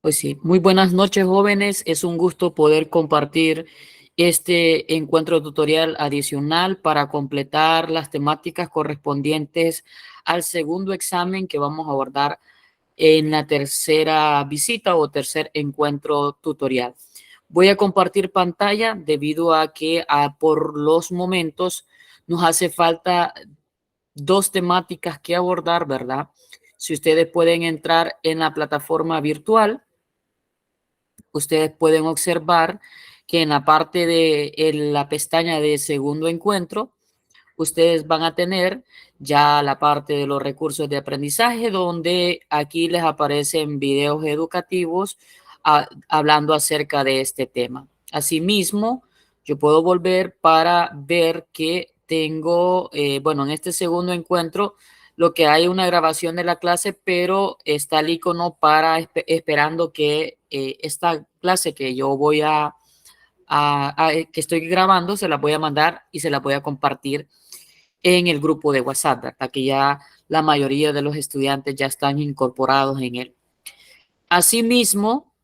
Pues sí, muy buenas noches, jóvenes. Es un gusto poder compartir este encuentro tutorial adicional para completar las temáticas correspondientes al segundo examen que vamos a abordar en la tercera visita o tercer encuentro tutorial. Voy a compartir pantalla debido a que por los momentos nos hace falta dos temáticas que abordar, ¿verdad? Si ustedes pueden entrar en la plataforma virtual, ustedes pueden observar que en la parte de la pestaña de segundo encuentro, ustedes van a tener ya la parte de los recursos de aprendizaje, donde aquí les aparecen videos educativos hablando acerca de este tema. Asimismo, yo puedo volver para ver que tengo, bueno, en este segundo encuentro, lo que hay una grabación de la clase, pero está el icono para esperando que esta clase que yo voy que estoy grabando, se la voy a mandar y se la voy a compartir en el grupo de WhatsApp, ¿verdad? Que ya la mayoría de los estudiantes ya están incorporados en él. Asimismo,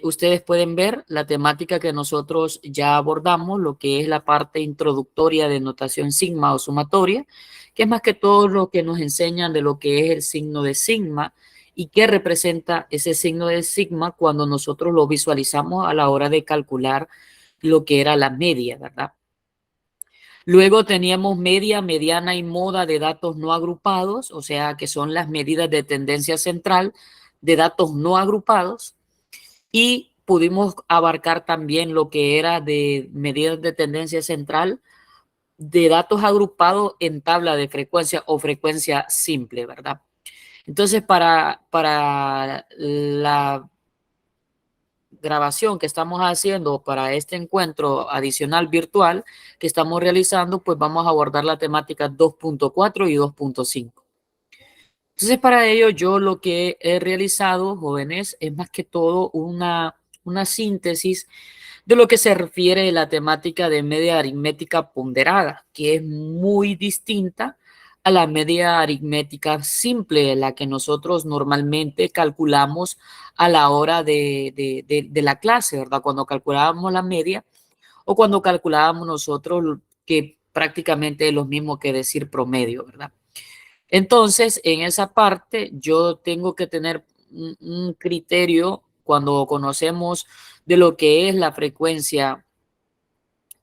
ustedes pueden ver la temática que nosotros ya abordamos, lo que es la parte introductoria de notación sigma o sumatoria, que es más que todo lo que nos enseñan de lo que es el signo de sigma y qué representa ese signo de sigma cuando nosotros lo visualizamos a la hora de calcular lo que era la media, ¿verdad? Luego teníamos media, mediana y moda de datos no agrupados, o sea, que son las medidas de tendencia central de datos no agrupados. Y pudimos abarcar también lo que era de medidas de tendencia central de datos agrupados en tabla de frecuencia o frecuencia simple, ¿verdad? Entonces, para la grabación que estamos haciendo para este encuentro adicional virtual que estamos realizando, pues vamos a abordar la temática 2.4 y 2.5. Entonces, para ello, yo lo que he realizado, jóvenes, es más que todo una síntesis de lo que se refiere a la temática de media aritmética ponderada, que es muy distinta a la media aritmética simple, la que nosotros normalmente calculamos a la hora de la clase, ¿verdad? Cuando calculábamos la media o cuando calculábamos nosotros, que prácticamente es lo mismo que decir promedio, ¿verdad? Entonces, en esa parte, yo tengo que tener un criterio cuando conocemos de lo que es la frecuencia,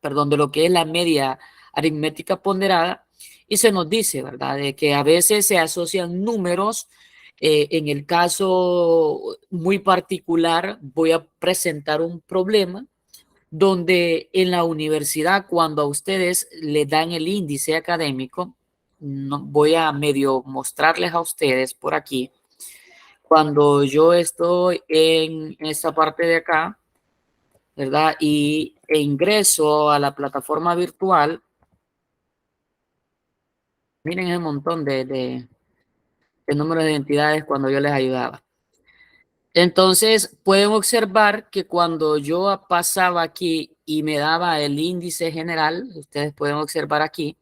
perdón, de lo que es la media aritmética ponderada, y se nos dice, ¿verdad?, de que a veces se asocian números. En el caso muy particular, voy a presentar un problema donde en la universidad, cuando a ustedes le dan el índice académico, no, voy a medio mostrarles a ustedes por aquí, cuando yo estoy en esta parte de acá, ¿verdad? E ingreso a la plataforma virtual, miren el montón de números de identidades cuando yo les ayudaba. Entonces, pueden observar que cuando yo pasaba aquí y me daba el índice general, ustedes pueden observar aquí,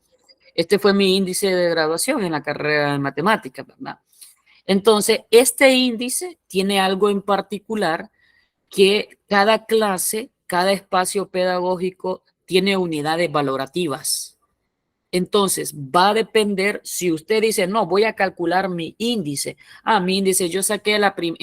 este fue mi índice de graduación en la carrera de matemáticas, ¿verdad? Entonces, este índice tiene algo en particular, que cada clase, cada espacio pedagógico tiene unidades valorativas. Entonces, va a depender si usted dice, no, voy a calcular mi índice. Mi índice, yo saqué en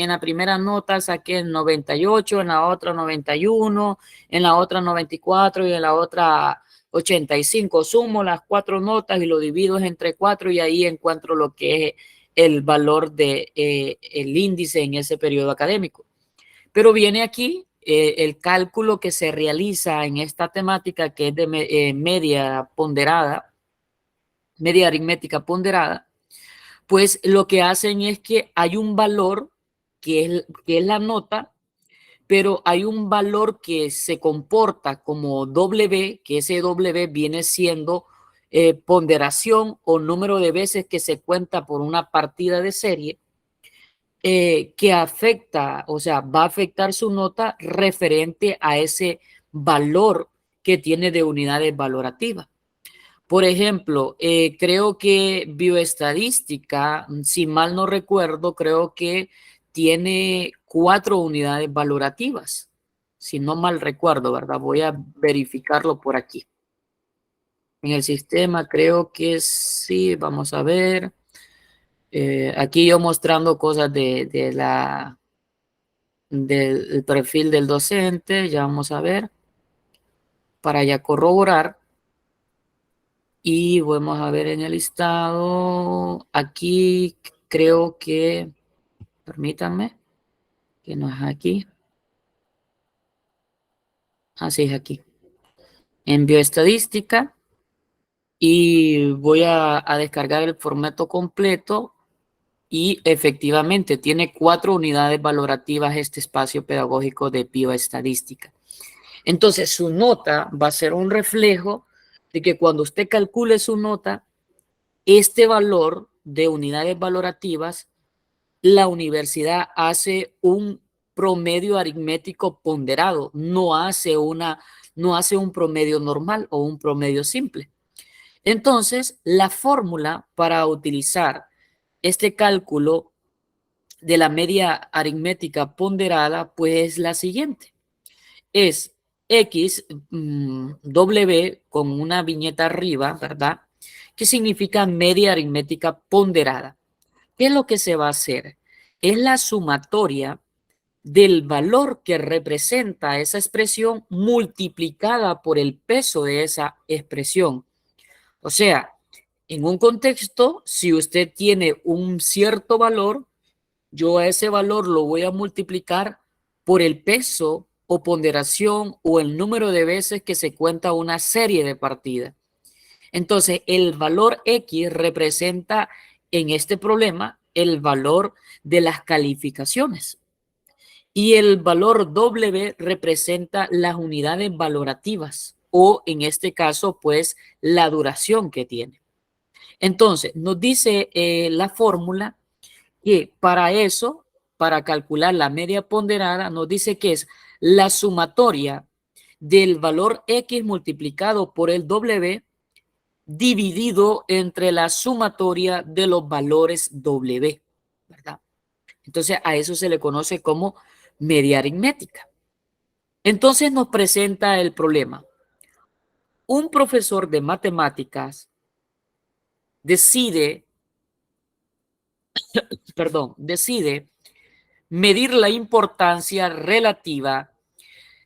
la primera nota, saqué el 98, en la otra 91, en la otra 94 y en la otra 85. Sumo las cuatro notas y lo divido entre cuatro y ahí encuentro lo que es el valor de el índice en ese periodo académico. Pero viene aquí el cálculo que se realiza en esta temática, que es de media aritmética ponderada, pues lo que hacen es que hay un valor que es la nota, pero hay un valor que se comporta como W, que ese W viene siendo ponderación o número de veces que se cuenta por una partida de serie, que afecta, o sea, va a afectar su nota referente a ese valor que tiene de unidades valorativas. Por ejemplo, creo que bioestadística, si mal no recuerdo, creo que tiene 4 unidades valorativas, si no mal recuerdo, ¿verdad? Voy a verificarlo por aquí. En el sistema creo que sí, vamos a ver. Aquí yo mostrando cosas del perfil del docente, ya vamos a ver, para ya corroborar. Y vamos a ver en el listado, aquí creo que, permítanme, que no es aquí. Así es aquí. En bioestadística y voy a descargar el formato completo y efectivamente tiene 4 unidades valorativas este espacio pedagógico de bioestadística. Entonces su nota va a ser un reflejo de que cuando usted calcule su nota, este valor de unidades valorativas, la universidad hace un promedio aritmético ponderado, no hace un promedio normal o un promedio simple. Entonces, la fórmula para utilizar este cálculo de la media aritmética ponderada, pues es la siguiente. Es X W con una viñeta arriba, ¿verdad? Que significa media aritmética ponderada. ¿Qué es lo que se va a hacer? Es la sumatoria del valor que representa esa expresión multiplicada por el peso de esa expresión. O sea, en un contexto, si usted tiene un cierto valor, yo a ese valor lo voy a multiplicar por el peso o ponderación o el número de veces que se cuenta una serie de partidas. Entonces, el valor X representa en este problema el valor de las calificaciones y el valor W representa las unidades valorativas o en este caso, pues, la duración que tiene. Entonces, nos dice la fórmula que para eso, para calcular la media ponderada, nos dice que es la sumatoria del valor X multiplicado por el W dividido entre la sumatoria de los valores W, ¿verdad? Entonces a eso se le conoce como media aritmética. Entonces nos presenta el problema. Un profesor de matemáticas decide medir la importancia relativa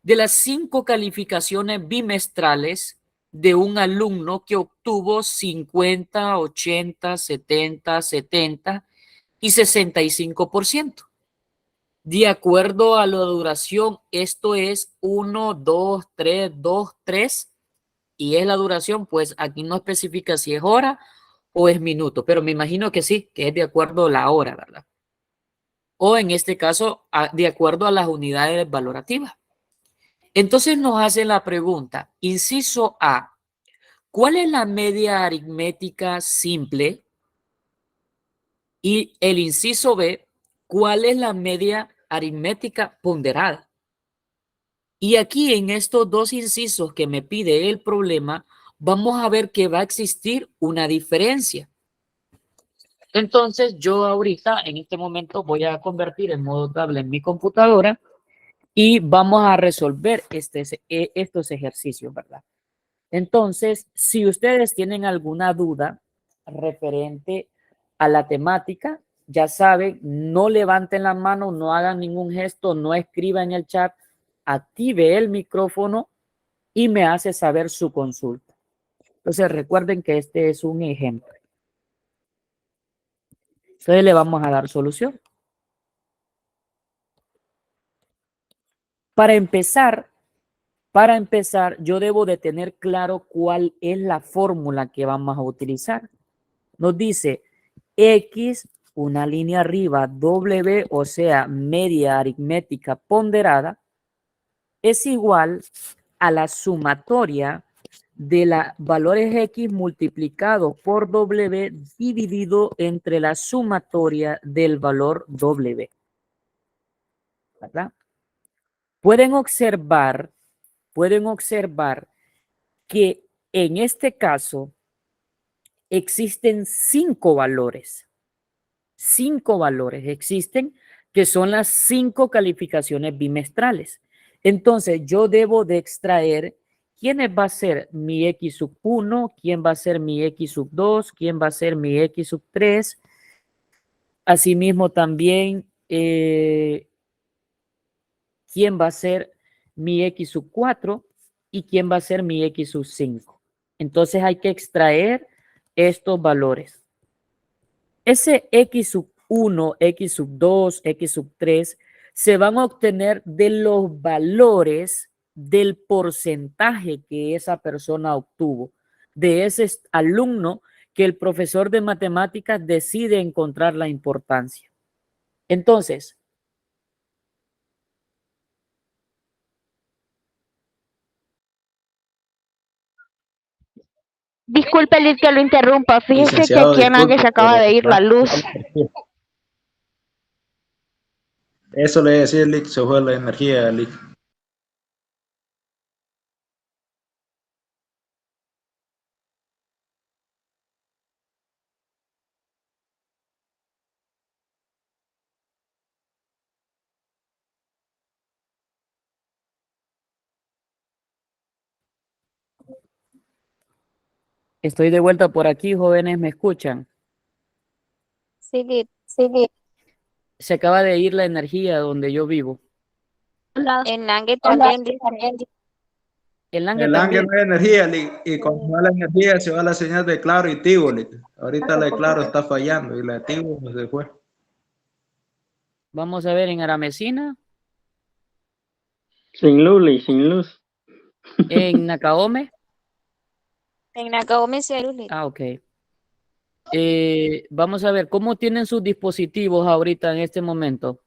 de las 5 calificaciones bimestrales de un alumno que obtuvo 50, 80, 70, 70 y 65%. De acuerdo a la duración, esto es 1, 2, 3, 2, 3 y es la duración, pues aquí no especifica si es hora o es minuto, pero me imagino que sí, que es de acuerdo a la hora, ¿verdad? O en este caso, de acuerdo a las unidades valorativas. Entonces nos hacen la pregunta, inciso A, ¿cuál es la media aritmética simple? Y el inciso B, ¿cuál es la media aritmética ponderada? Y aquí en estos dos incisos que me pide el problema, vamos a ver que va a existir una diferencia. Entonces yo ahorita, en este momento, voy a convertir en modo tablet en mi computadora y vamos a resolver estos ejercicios, ¿verdad? Entonces, si ustedes tienen alguna duda referente a la temática, ya saben, no levanten la mano, no hagan ningún gesto, no escriban en el chat, active el micrófono y me hace saber su consulta. Entonces, recuerden que este es un ejemplo. Entonces, le vamos a dar solución. Para empezar, yo debo de tener claro cuál es la fórmula que vamos a utilizar. Nos dice X, una línea arriba, W, o sea, media aritmética ponderada, es igual a la sumatoria de los valores X multiplicados por W dividido entre la sumatoria del valor W. ¿Verdad? Pueden observar que en este caso existen 5 valores. 5 valores existen que son las 5 calificaciones bimestrales. Entonces, yo debo de extraer quién va a ser mi X sub 1, quién va a ser mi X sub 2, quién va a ser mi X sub 3. Asimismo, también, quién va a ser mi X sub 4 y quién va a ser mi X sub 5. Entonces, hay que extraer estos valores. Ese X sub 1, X sub 2, X sub 3 se van a obtener de los valores del porcentaje que esa persona obtuvo, de ese alumno que el profesor de matemáticas decide encontrar la importancia. Entonces, Disculpe, Liz, que lo interrumpa. Fíjese que Licenciado, aquí en Angue disculpe, se acaba de ir la luz. eso le decía Lick, se fue la energía, Lick. estoy de vuelta por aquí, jóvenes, ¿me escuchan? Sí, Liz. Se acaba de ir la energía donde yo vivo. En Angue también dice. El Angue El ángel también. no hay energía, Lick, y cuando se va la energía se va la señal de Claro y Tigo, Lick. Ahorita la de Claro está fallando y la de Tigo no se fue. Vamos a ver en Aramecina, Sin luz, sin luz. en Nacaome. En Nacagome sí hay luz, Liz. Ah, ok. Vamos a ver, ¿cómo tienen sus dispositivos ahorita en este momento?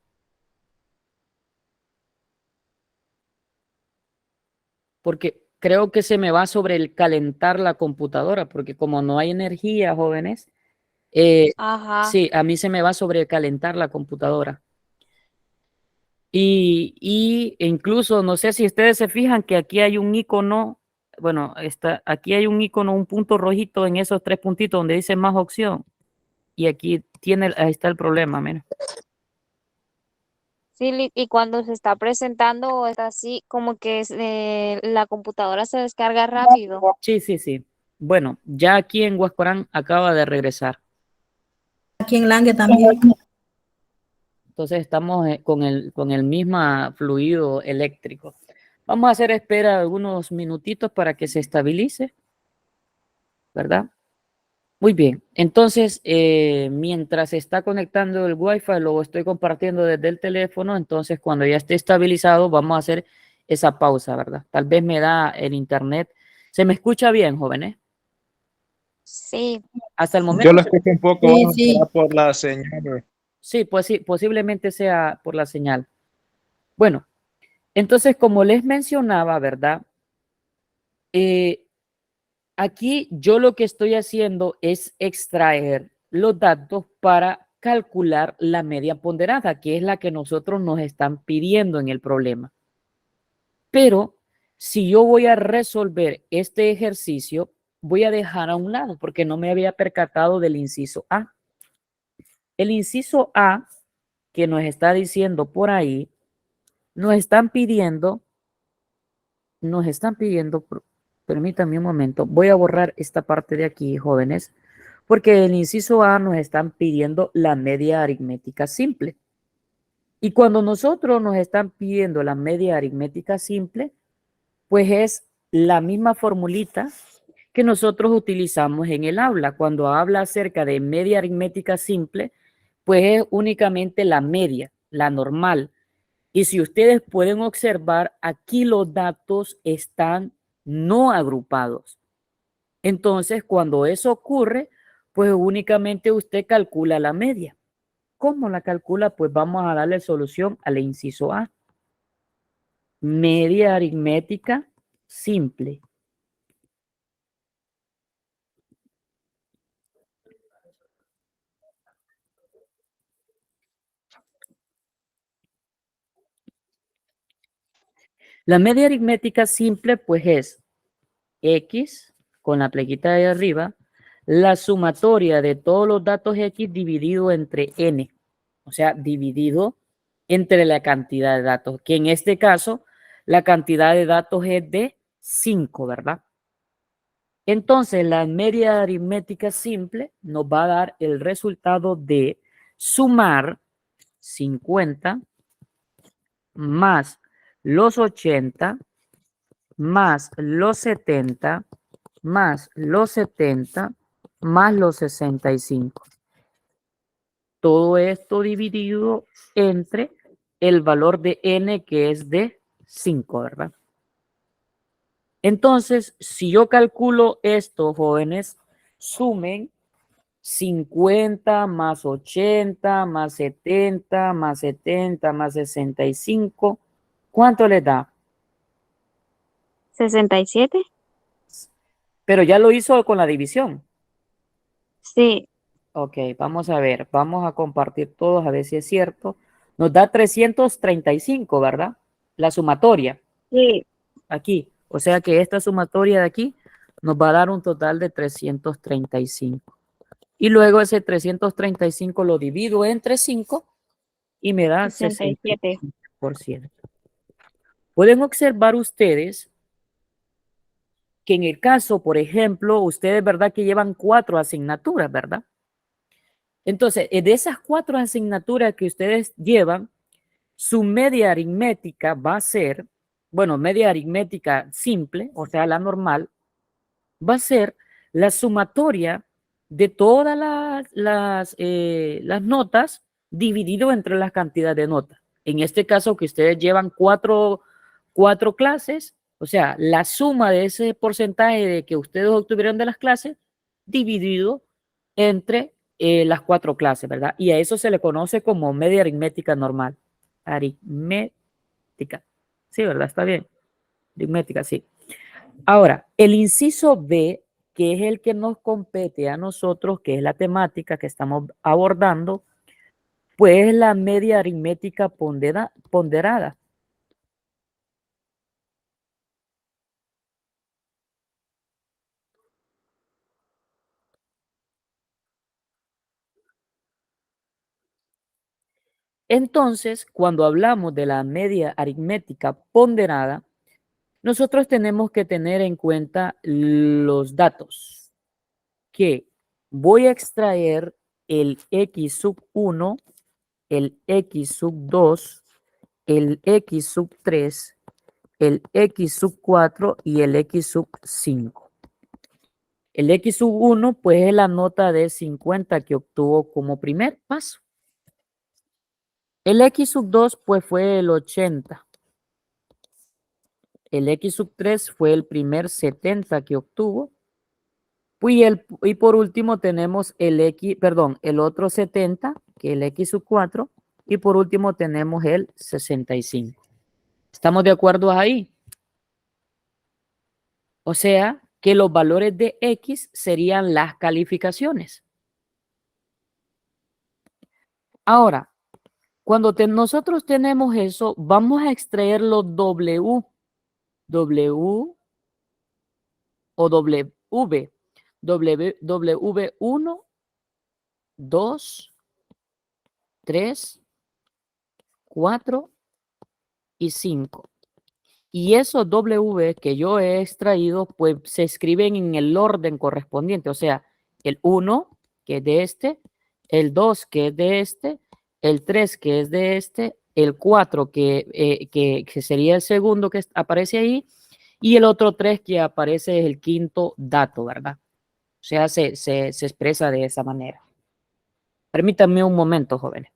Porque creo que se me va sobre el calentar la computadora, porque como no hay energía, jóvenes, Ajá. sí, a mí se me va sobre calentar la computadora. Y incluso, no sé si ustedes se fijan que aquí hay un icono, bueno, aquí hay un icono, un punto rojito en esos 3 puntitos donde dice más opción. Y aquí ahí está el problema, mira. Sí, Liz, y cuando se está presentando está así, como que la computadora se descarga rápido. Sí, sí, sí. Bueno, ya aquí en Huascorán acaba de regresar. Aquí en Langue también. Entonces estamos con el mismo fluido eléctrico. Vamos a hacer espera algunos minutitos para que se estabilice, ¿verdad? Muy bien. Entonces, mientras se está conectando el Wi-Fi, lo estoy compartiendo desde el teléfono. Entonces, cuando ya esté estabilizado, vamos a hacer esa pausa, ¿verdad? Tal vez me da el internet. ¿Se me escucha bien, jóvenes? Sí. Hasta el momento. Yo lo escucho un poco, Sí, bajo, sí. será por la señal. Sí, pues sí, posiblemente sea por la señal. Bueno, entonces, como les mencionaba, ¿verdad? Aquí yo lo que estoy haciendo es extraer los datos para calcular la media ponderada, que es la que nosotros nos están pidiendo en el problema. Pero si yo voy a resolver este ejercicio, voy a dejar a un lado porque no me había percatado del inciso A. El inciso A que nos está diciendo por ahí, nos están pidiendo, permítanme un momento, voy a borrar esta parte de aquí, jóvenes, porque el inciso A nos están pidiendo la media aritmética simple. Y cuando nosotros nos están pidiendo la media aritmética simple, pues es la misma formulita que nosotros utilizamos en el aula. Cuando habla acerca de media aritmética simple, pues es únicamente la media, la normal. Y si ustedes pueden observar, aquí los datos están no agrupados. Entonces, cuando eso ocurre, pues únicamente usted calcula la media. ¿Cómo la calcula? Pues vamos a darle solución al inciso A. Media aritmética simple. La media aritmética simple, pues es X con la plequita de arriba, la sumatoria de todos los datos X dividido entre N. O sea, dividido entre la cantidad de datos, que en este caso la cantidad de datos es de 5, ¿verdad? Entonces, la media aritmética simple nos va a dar el resultado de sumar 50 más los 80 más los 70 más los 70 más los 65. Todo esto dividido entre el valor de n, que es de 5, ¿verdad? Entonces, si yo calculo esto, jóvenes, sumen 50 más 80 más 70 más 70 más 65. ¿Cuánto les da? 67. Pero ya lo hizo con la división. Sí, Ok, vamos a ver. Vamos a compartir todos a ver si es cierto. Nos da 335, ¿verdad? La sumatoria. sí. Aquí. O sea que esta sumatoria de aquí nos va a dar un total de 335. Y luego ese 335 lo divido entre 5 y me da 67. 65%. Pueden observar ustedes que en el caso, por ejemplo, ustedes, ¿verdad? Que llevan 4 asignaturas, ¿verdad? Entonces, de esas 4 asignaturas que ustedes llevan, su media aritmética va a ser, bueno, media aritmética simple, o sea, la normal, va a ser la sumatoria de todas las notas dividido entre las cantidades de notas. En este caso que ustedes llevan cuatro clases, o sea, la suma de ese porcentaje de que ustedes obtuvieron de las clases dividido entre las 4 clases, ¿verdad? Y a eso se le conoce como media aritmética normal. Aritmética. Sí, ¿verdad? Está bien. Aritmética, sí. Ahora, el inciso B, que es el que nos compete a nosotros, que es la temática que estamos abordando, pues es la media aritmética ponderada. Entonces, cuando hablamos de la media aritmética ponderada, nosotros tenemos que tener en cuenta los datos, que voy a extraer el x sub 1, el x sub 2, el x sub 3, el x sub 4 y el x sub 5. El x sub 1 pues es la nota de 50 que obtuvo como primer paso. El x sub 2 pues fue el 80. El x sub 3 fue el primer 70 que obtuvo. Y por último tenemos el otro 70, que es el x sub 4. Y por último tenemos el 65. ¿Estamos de acuerdo ahí? O sea, que los valores de X serían las calificaciones. Ahora, cuando nosotros tenemos eso, vamos a extraer los W o W. W1, 2, 3, 4 y 5. Y esos W que yo he extraído, pues se escriben en el orden correspondiente. O sea, el 1, que es de este, el 2, que es de este, el 3, que es de este, el 4, que sería el segundo que aparece ahí, y el otro 3 que aparece es el quinto dato, ¿verdad? O sea, se expresa de esa manera. Permítanme un momento, jóvenes.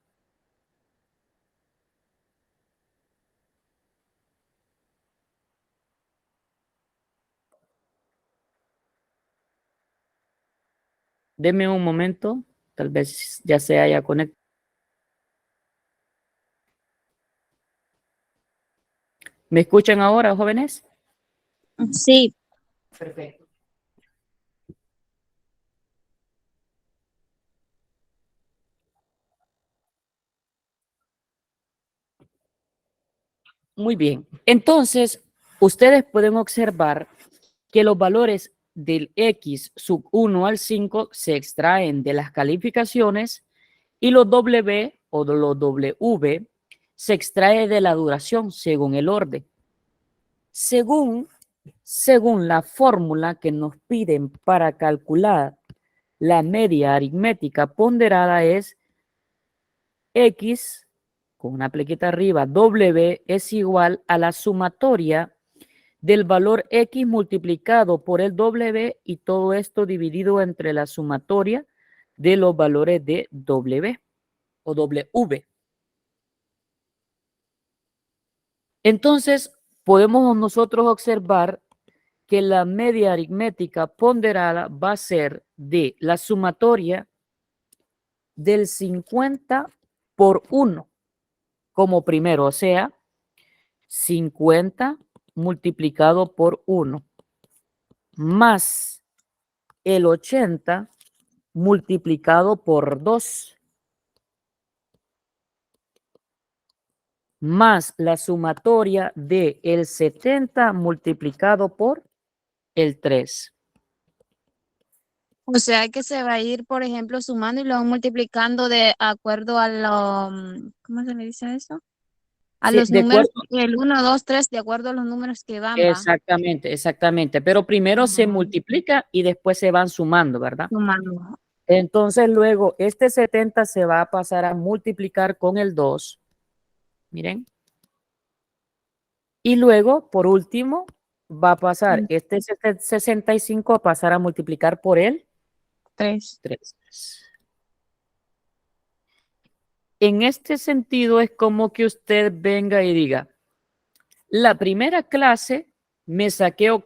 Denme un momento, tal vez ya se haya conectado. ¿Me escuchan ahora, jóvenes? Sí. Perfecto. Muy bien. Entonces, ustedes pueden observar que los valores del X sub 1 al 5 se extraen de las calificaciones y los W o los W se extrae de la duración según el orden. Según la fórmula que nos piden para calcular la media aritmética ponderada es X, con una plequita arriba, W es igual a la sumatoria del valor X multiplicado por el W y todo esto dividido entre la sumatoria de los valores de W o W. Entonces, podemos nosotros observar que la media aritmética ponderada va a ser de la sumatoria del 50 por 1 como primero, o sea, 50 multiplicado por 1 más el 80 multiplicado por 2 más la sumatoria de el 70 multiplicado por el 3. O sea que se va a ir, por ejemplo, sumando y luego multiplicando de acuerdo a lo, ¿cómo se le dice eso? A Sí, los de números, acuerdo. el 1, 2, 3, de acuerdo a los números que van, va. Exactamente. Pero primero se Ujú. multiplica y después se van sumando, ¿verdad? Sumando. Entonces luego este 70 se va a pasar a multiplicar con el 2. Miren. Y luego, por último, va a pasar este 65 a pasar a multiplicar por el 3. 3. En este sentido es como que usted venga y diga, la primera clase me saqué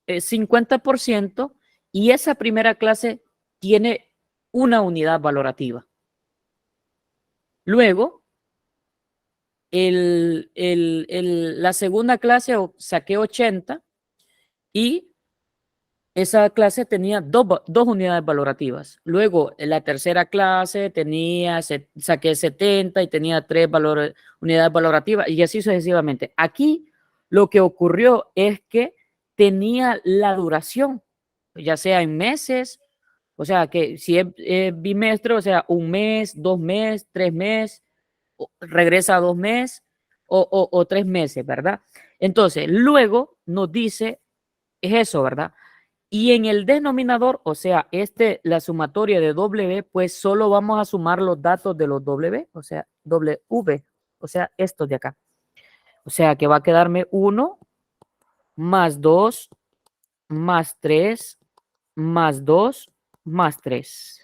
50% y esa primera clase tiene una unidad valorativa. Luego, la segunda clase saqué 80 y esa clase tenía dos unidades valorativas. Luego, en la tercera clase saqué 70 y tenía unidades valorativas y así sucesivamente. Aquí lo que ocurrió es que tenía la duración, ya sea en meses, o sea, que si es bimestre, o sea, 1 mes, 2 meses, 3 meses, regresa a 2 meses o 3 meses, ¿verdad? Entonces, luego nos dice, es eso, ¿verdad? Y en el denominador, o sea, la sumatoria de W, pues solo vamos a sumar los datos de los W, o sea, W, o sea, estos de acá. O sea, que va a quedarme 1 más 2 más 3 más 2 más 3.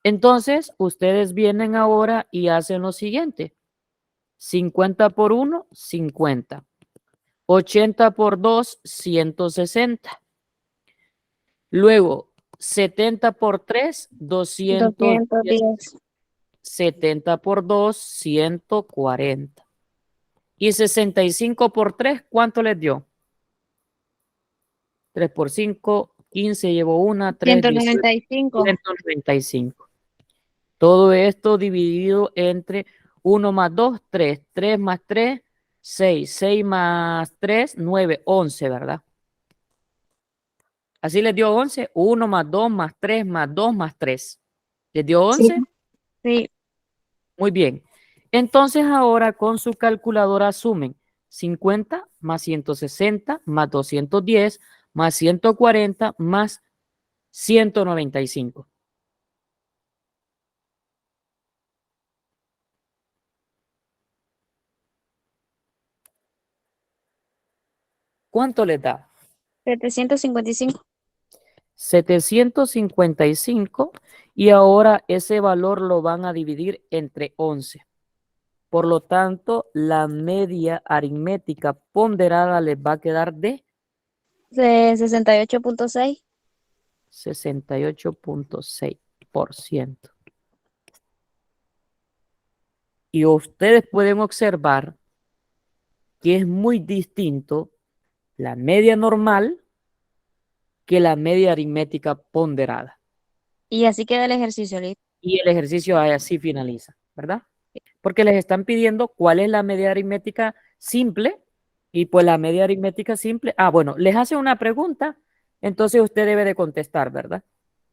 Entonces, ustedes vienen ahora y hacen lo siguiente. 50 por 1, 50. 80 por 2, 160. Luego, 70 por 3, 210. 210. 70 por 2, 140. Y 65 por 3, ¿cuánto les dio? 3 por 5, 15, llevo una, 3, 18, 195. 195. Todo esto dividido entre 1 más 2, 3, 3 más 3, 6, 6 más 3, 9, 11, ¿verdad? Así les dio 11, 1 más 2 más 3 más 2 más 3. ¿Les dio 11? Sí. Muy bien. Entonces ahora con su calculadora sumen 50 más 160 más 210 más 140 más 195. ¿Cuánto les da? 755. 755 y ahora ese valor lo van a dividir entre 11. Por lo tanto, la media aritmética ponderada les va a quedar de 68.6. 68.6%. Y ustedes pueden observar que es muy distinto la media normal que la media aritmética ponderada. Y así queda el ejercicio, Liz. Y el ejercicio así finaliza, ¿verdad? Porque les están pidiendo cuál es la media aritmética simple y pues la media aritmética simple. Bueno, les hace una pregunta, entonces usted debe de contestar, ¿verdad?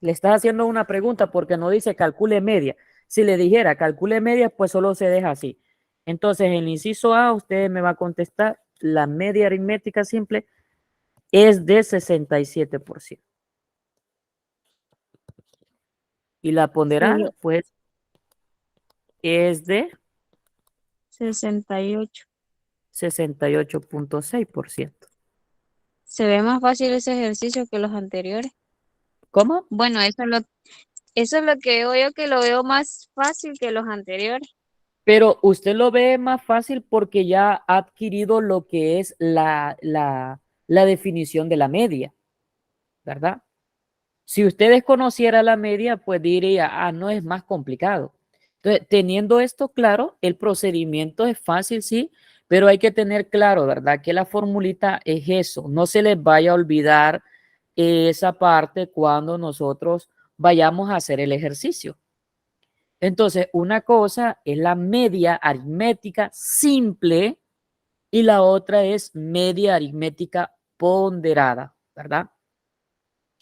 Le está haciendo una pregunta porque no dice calcule media, Si le dijera calcule media, pues solo se deja así. Entonces, en el inciso A, usted me va a contestar, la media aritmética simple es de 67%. Y la ponderada, Sí, pues, es de 68. 68.6%. Se ve más fácil ese ejercicio que los anteriores. ¿Cómo? Bueno, eso es lo que veo yo, que lo veo más fácil que los anteriores. Pero usted lo ve más fácil porque ya ha adquirido lo que es la definición de la media, ¿verdad? Si usted desconociera la media, pues diría, ah, no es más complicado. Entonces, teniendo esto claro, el procedimiento es fácil, sí, pero hay que tener claro, ¿verdad? Que la formulita es eso. No se les vaya a olvidar esa parte cuando nosotros vayamos a hacer el ejercicio. Entonces, una cosa es la media aritmética simple y la otra es media aritmética ponderada, ¿verdad?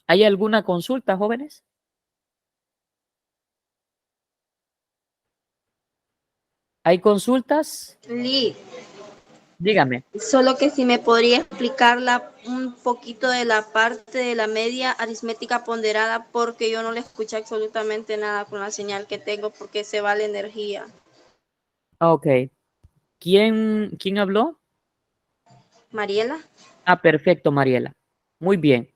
¿Hay alguna consulta, jóvenes? ¿Hay consultas? Lee, Dígame. solo que si me podría explicar un poquito de la parte de la media aritmética ponderada, porque yo no le escuché absolutamente nada con la señal que tengo, porque se va la energía. Ok. ¿Quién habló? Mariela. Ah, perfecto, Mariela. Muy bien.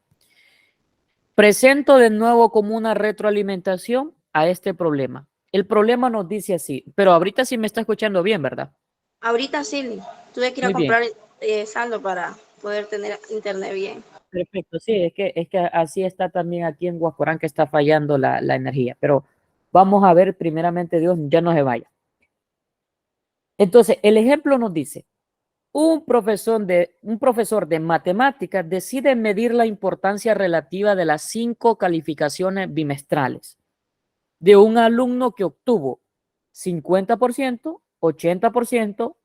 Presento de nuevo como una retroalimentación a este problema. El problema nos dice así, pero ahorita sí me está escuchando bien, ¿verdad? Ahorita sí, Lee. Tuve que ir a Muy bien. comprar saldo para poder tener internet bien. Perfecto, sí, es que así está también aquí en Guacorán que está fallando la energía, pero vamos a ver primeramente Dios, ya no se vaya. Entonces, el ejemplo nos dice, un profesor de matemáticas decide medir la importancia relativa de las 5 calificaciones bimestrales de un alumno que obtuvo 50%, 80%,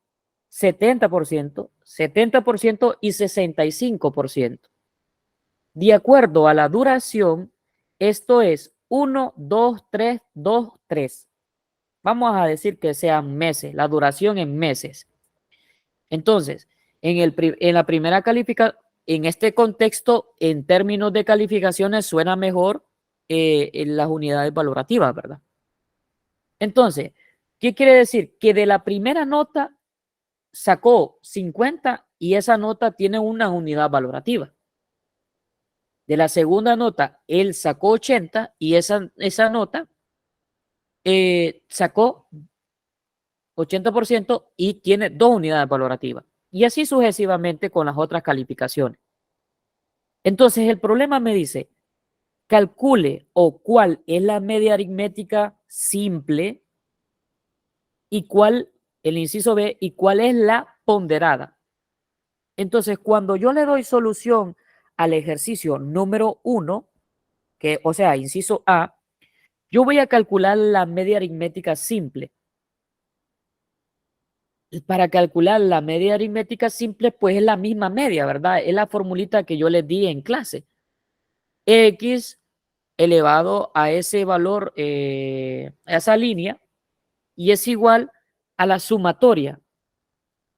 70%, 70% y 65%. De acuerdo a la duración, esto es 1, 2, 3, 2, 3. Vamos a decir que sean meses, la duración en meses. Entonces, en la primera calificación, en este contexto, en términos de calificaciones, suena mejor en las unidades valorativas, ¿verdad? Entonces, ¿qué quiere decir? Que de la primera nota sacó 50 y esa nota tiene una unidad valorativa. De la segunda nota, él sacó 80 y esa nota sacó 80% y tiene 2 unidades valorativas. Y así sucesivamente con las otras calificaciones. Entonces, el problema me dice, calcule o cuál es la media aritmética simple y cuál, el inciso B, y cuál es la ponderada. Entonces, cuando yo le doy solución al ejercicio número 1, que, o sea, inciso A, yo voy a calcular la media aritmética simple. Para calcular la media aritmética simple, pues es la misma media, ¿verdad? Es la formulita que yo les di en clase. X elevado a ese valor, a esa línea, y es igual a la sumatoria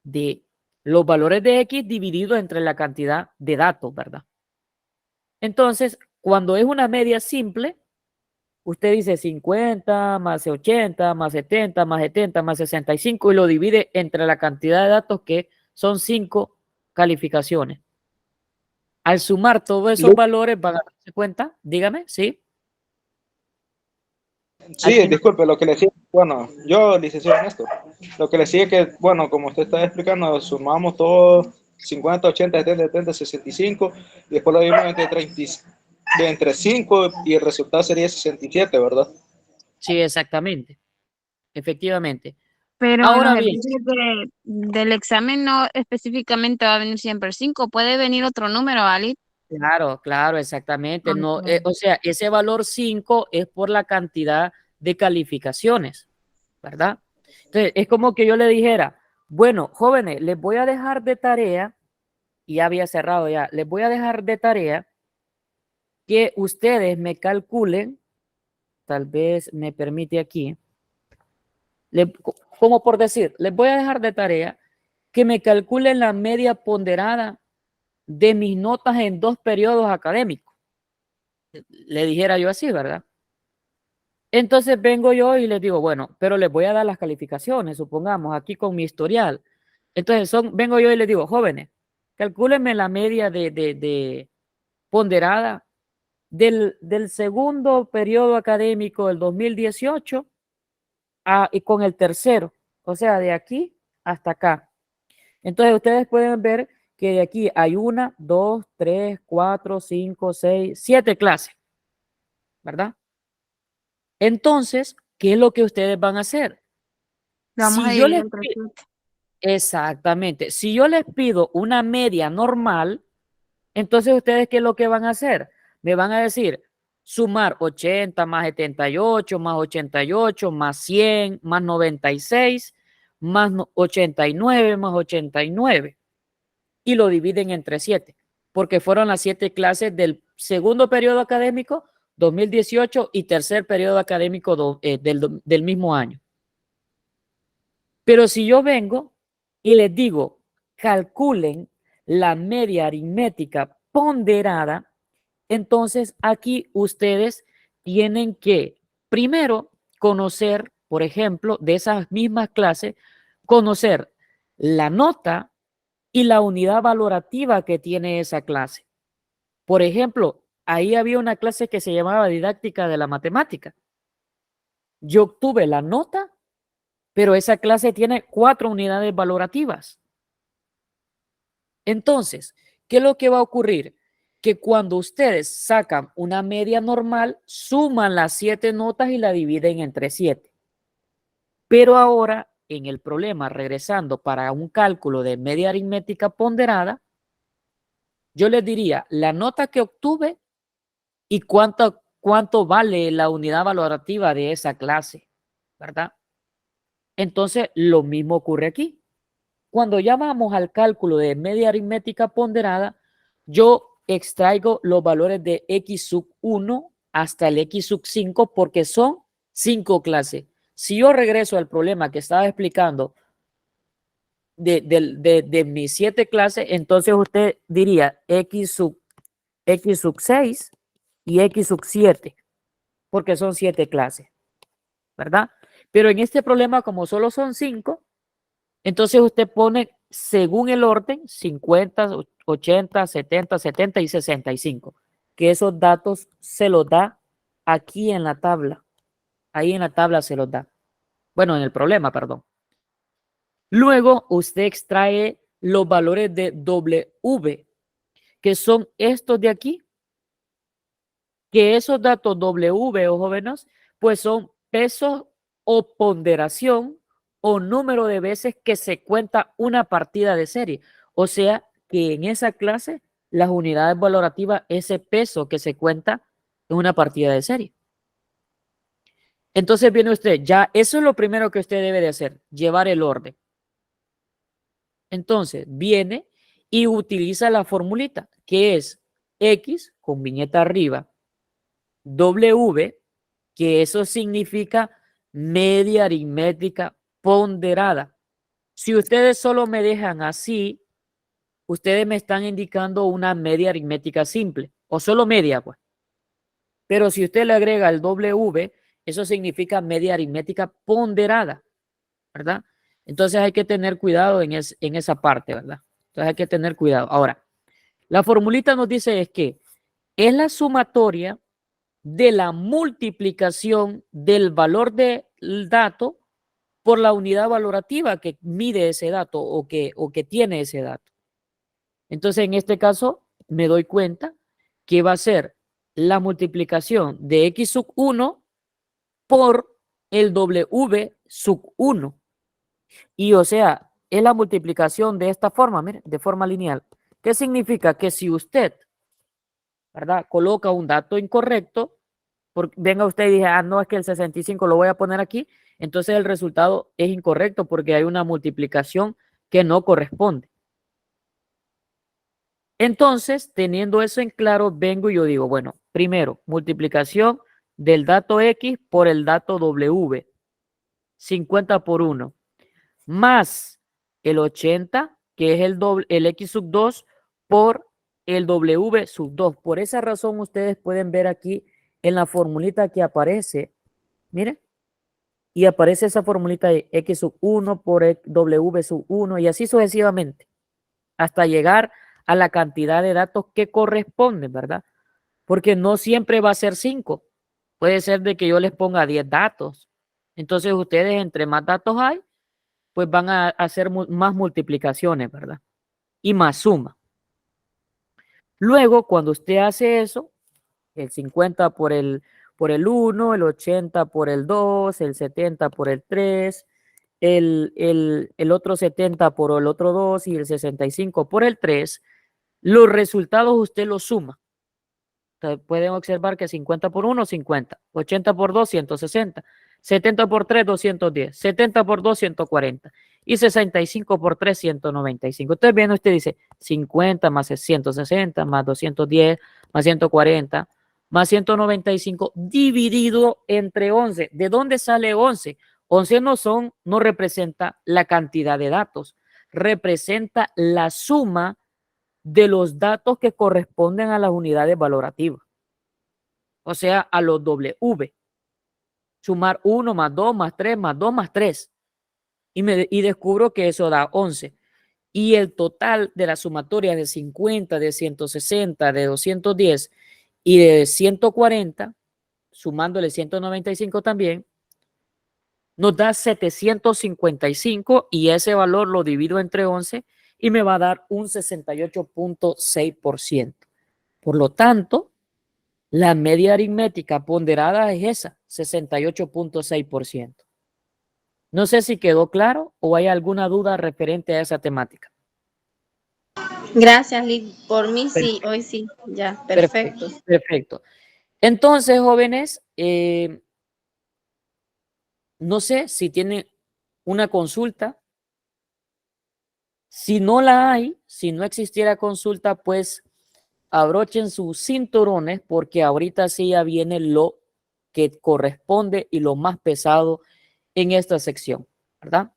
de los valores de X dividido entre la cantidad de datos, ¿verdad? Entonces, cuando es una media simple, usted dice 50 más 80 más 70 más 70 más 65 y lo divide entre la cantidad de datos que son 5 calificaciones. Al sumar todos esos valores van a darse cuenta, dígame, ¿sí? Al Sí, final, disculpe, lo que le decía, bueno, yo licenciado en esto, lo que le decía que, bueno, como usted está explicando, sumamos todo 50, 80, 70, 70, 65 y después lo dimos entre 30, de entre 5 y el resultado sería 67, ¿verdad? sí, exactamente, efectivamente. Pero en los Ahora bien, ejercicios del examen no específicamente va a venir siempre el 5, puede venir otro número, ¿vale? claro, claro, exactamente. No, Ok. o sea, ese valor 5 es por la cantidad de calificaciones, ¿verdad? Entonces, es como que yo le dijera, bueno, jóvenes, les voy a dejar de tarea, y ya había cerrado ya, les voy a dejar de tarea que ustedes me calculen, tal vez me permite aquí, como por decir, les voy a dejar de tarea que me calculen la media ponderada de mis notas en 2 periodos académicos. Le dijera yo así, ¿verdad? Entonces vengo yo y les digo, bueno, pero les voy a dar las calificaciones, supongamos, aquí con mi historial. Entonces vengo yo y les digo, jóvenes, calcúlenme la media de ponderada del segundo periodo académico del 2018 y con el tercero, o sea, de aquí hasta acá. Entonces ustedes pueden ver que de aquí hay 1, 2, 3, 4, 5, 6, 7 clases, ¿verdad? Entonces, ¿qué es lo que ustedes van a hacer? Lo vamos a Si yo dividir les entre pido, 7. exactamente, si yo les pido una media normal, entonces ustedes, ¿qué es lo que van a hacer? Me van a decir, sumar 80 más 78, más 88, más 100, más 96, más 89, más 89. Y lo dividen entre 7, porque fueron las 7 clases del segundo periodo académico 2018 y tercer periodo académico del mismo año. Pero si yo vengo y les digo, calculen la media aritmética ponderada, entonces aquí ustedes tienen que primero conocer, por ejemplo, de esas mismas clases, conocer la nota y la unidad valorativa que tiene esa clase. Por ejemplo, ahí había una clase que se llamaba didáctica de la matemática. Yo obtuve la nota, pero esa clase tiene 4 unidades valorativas. Entonces, ¿qué es lo que va a ocurrir? Que cuando ustedes sacan una media normal, suman las 7 notas y la dividen entre 7. Pero ahora, en el problema, regresando para un cálculo de media aritmética ponderada, yo les diría la nota que obtuve y cuánto vale la unidad valorativa de esa clase, ¿verdad? Entonces, lo mismo ocurre aquí. Cuando ya vamos al cálculo de media aritmética ponderada, yo extraigo los valores de x sub 1 hasta el x sub 5 porque son 5 clases. Si yo regreso al problema que estaba explicando de mis 7 clases, entonces usted diría x sub 6 y x sub 7, porque son 7 clases, ¿verdad? Pero en este problema, como solo son 5, entonces usted pone según el orden 50, 80, 70, 70 y 65, que esos datos se los da aquí en la tabla. Ahí en la tabla se los da. Bueno, en el problema, perdón. Luego usted extrae los valores de W, que son estos de aquí, que esos datos W, o jóvenes, pues son pesos o ponderación o número de veces que se cuenta una partida de serie. O sea, que en esa clase las unidades valorativas, ese peso que se cuenta en una partida de serie. Entonces viene usted, ya eso es lo primero que usted debe de hacer, llevar el orden. Entonces viene y utiliza la formulita, que es X con viñeta arriba, W, que eso significa media aritmética ponderada. Si ustedes solo me dejan así, ustedes me están indicando una media aritmética simple, o solo media, pues. Pero si usted le agrega el W, eso significa media aritmética ponderada, ¿verdad? Entonces hay que tener cuidado en esa parte, ¿verdad? Entonces hay que tener cuidado. Ahora, la formulita nos dice es que es la sumatoria de la multiplicación del valor del dato por la unidad valorativa que mide ese dato o que tiene ese dato. Entonces, en este caso, me doy cuenta que va a ser la multiplicación de x sub 1 por el W sub 1. Y o sea, es la multiplicación de esta forma, mire, de forma lineal. ¿Qué significa? Que si usted, ¿verdad?, coloca un dato incorrecto, venga usted y dice, no, es que el 65 lo voy a poner aquí, entonces el resultado es incorrecto porque hay una multiplicación que no corresponde. Entonces, teniendo eso en claro, vengo y yo digo, bueno, primero, multiplicación del dato X por el dato W. 50 por 1, más el 80, que es el X sub 2 por el W sub 2. Por esa razón ustedes pueden ver aquí en la formulita que aparece, miren, y aparece esa formulita de X sub 1 por W sub 1 y así sucesivamente, hasta llegar a la cantidad de datos que corresponden, ¿verdad? Porque no siempre va a ser 5. Puede ser de que yo les ponga 10 datos. Entonces ustedes, entre más datos hay, pues van a hacer más multiplicaciones, ¿verdad? Y más suma. Luego, cuando usted hace eso, el 50 por el 1, el 80 por el 2, el 70 por el 3, el otro 70 por el otro 2 y el 65 por el 3, los resultados usted los suma. Entonces, pueden observar que 50 por 1, 50, 80 por 2, 160, 70 por 3, 210, 70 por 2, 140 y 65 por 3, 195. Entonces, bien, usted dice 50 más 160 más 210 más 140 más 195 dividido entre 11. ¿De dónde sale 11? 11 no representa la cantidad de datos, representa la suma de los datos que corresponden a las unidades valorativas, o sea, a los W. Sumar 1 más 2 más 3 más 2 más 3 y descubro que eso da 11. Y el total de la sumatoria de 50, de 160, de 210 y de 140, sumándole 195 también, nos da 755 y ese valor lo divido entre 11 y me va a dar un 68.6%. Por lo tanto, la media aritmética ponderada es esa, 68.6%. No sé si quedó claro o hay alguna duda referente a esa temática. Gracias, Liz. Por mí sí, hoy sí. Ya, perfecto. Perfecto. Entonces, jóvenes, no sé si tienen una consulta. Si no la hay, si no existiera consulta, pues abrochen sus cinturones porque ahorita sí ya viene lo que corresponde y lo más pesado en esta sección, ¿verdad?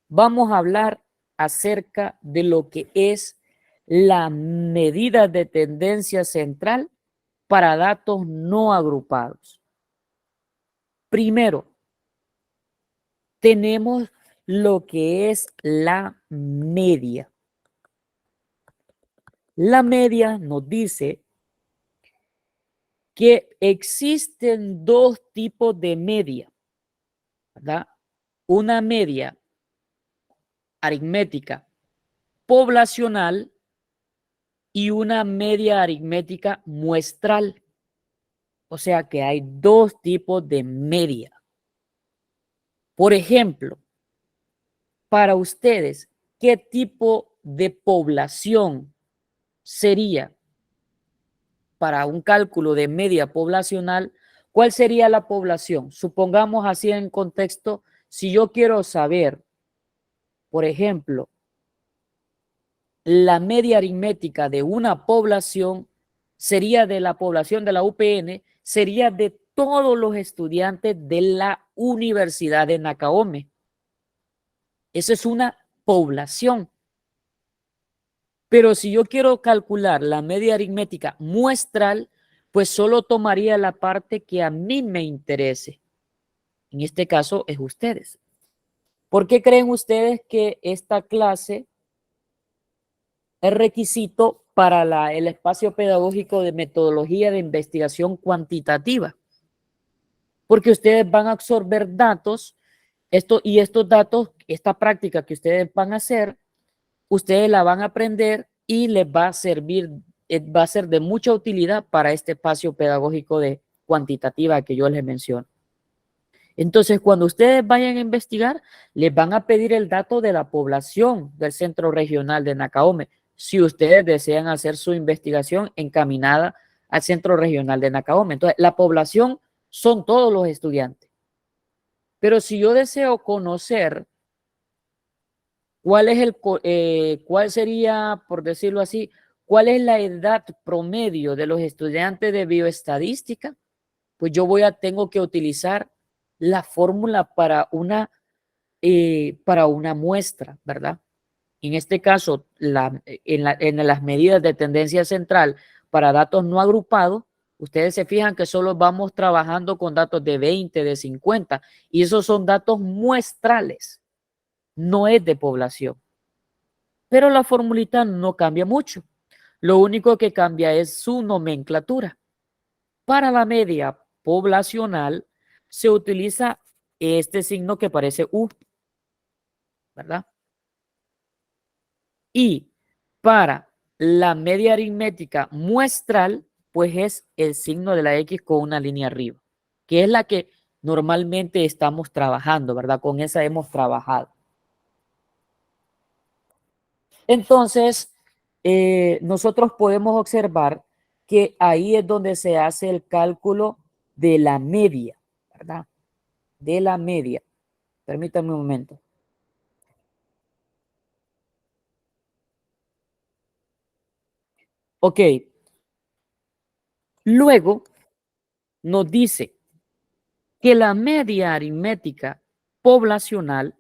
Vamos a hablar acerca de lo que es la medida de tendencia central para datos no agrupados. Primero, tenemos lo que es la media. La media nos dice que existen dos tipos de media, ¿verdad? Una media aritmética poblacional y una media aritmética muestral. O sea que hay dos tipos de media. Por ejemplo, para ustedes, ¿qué tipo de población sería para un cálculo de media poblacional? ¿Cuál sería la población? Supongamos así en contexto, si yo quiero saber, por ejemplo, la media aritmética de una población, sería de la población de la UPN, sería de todos los estudiantes de la Universidad de Nacaome. Eso es una población. Pero si yo quiero calcular la media aritmética muestral, pues solo tomaría la parte que a mí me interese. En este caso es ustedes. ¿Por qué creen ustedes que esta clase es requisito para el espacio pedagógico de metodología de investigación cuantitativa? Porque ustedes van a absorber datos, estos datos, esta práctica que ustedes van a hacer, ustedes la van a aprender y les va a servir, va a ser de mucha utilidad para este espacio pedagógico de cuantitativa que yo les menciono. Entonces, cuando ustedes vayan a investigar, les van a pedir el dato de la población del Centro Regional de Nacaome, si ustedes desean hacer su investigación encaminada al Centro Regional de Nacaome. Entonces, la población son todos los estudiantes. Pero si yo deseo conocer cuál sería, por decirlo así, cuál es la edad promedio de los estudiantes de bioestadística, pues yo tengo que utilizar la fórmula para una para una muestra, ¿verdad? En este caso, en las medidas de tendencia central para datos no agrupados, ustedes se fijan que solo vamos trabajando con datos de 20, de 50, y esos son datos muestrales, no es de población. Pero la formulita no cambia mucho. Lo único que cambia es su nomenclatura. Para la media poblacional se utiliza este signo que parece U, ¿verdad? Y para la media aritmética muestral, pues es el signo de la X con una línea arriba, que es la que normalmente estamos trabajando, ¿verdad? Con esa hemos trabajado. Entonces, nosotros podemos observar que ahí es donde se hace el cálculo de la media, ¿verdad? De la media. Permítanme un momento. Ok. Luego nos dice que la media aritmética poblacional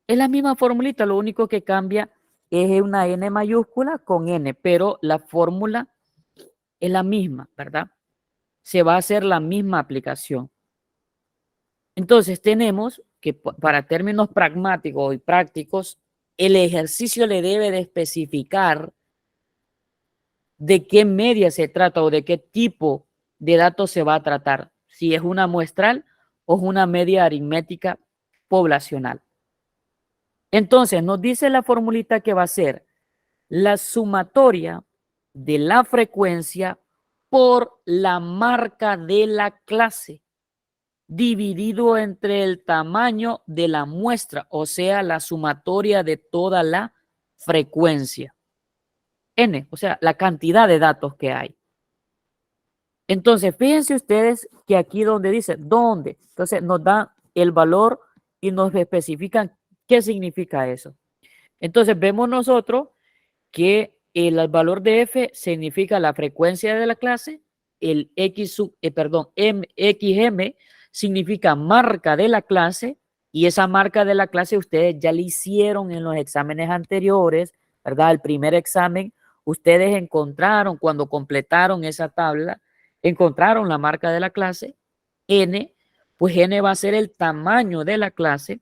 es la misma formulita, lo único que cambia es una N mayúscula con N, pero la fórmula es la misma, ¿verdad? Se va a hacer la misma aplicación. Entonces tenemos que para términos pragmáticos y prácticos, el ejercicio le debe de especificar de qué media se trata o de qué tipo de datos se va a tratar, si es una muestral o es una media aritmética poblacional. Entonces nos dice la formulita que va a ser la sumatoria de la frecuencia por la marca de la clase dividido entre el tamaño de la muestra, o sea, la sumatoria de toda la frecuencia. N, o sea, la cantidad de datos que hay. Entonces, fíjense ustedes que aquí donde dice dónde, entonces nos da el valor y nos especifican qué significa eso. Entonces, vemos nosotros que el valor de F significa la frecuencia de la clase, el XM significa marca de la clase, y esa marca de la clase ustedes ya la hicieron en los exámenes anteriores, ¿verdad? El primer examen, ustedes encontraron cuando completaron esa tabla, encontraron la marca de la clase, N, pues N va a ser el tamaño de la clase,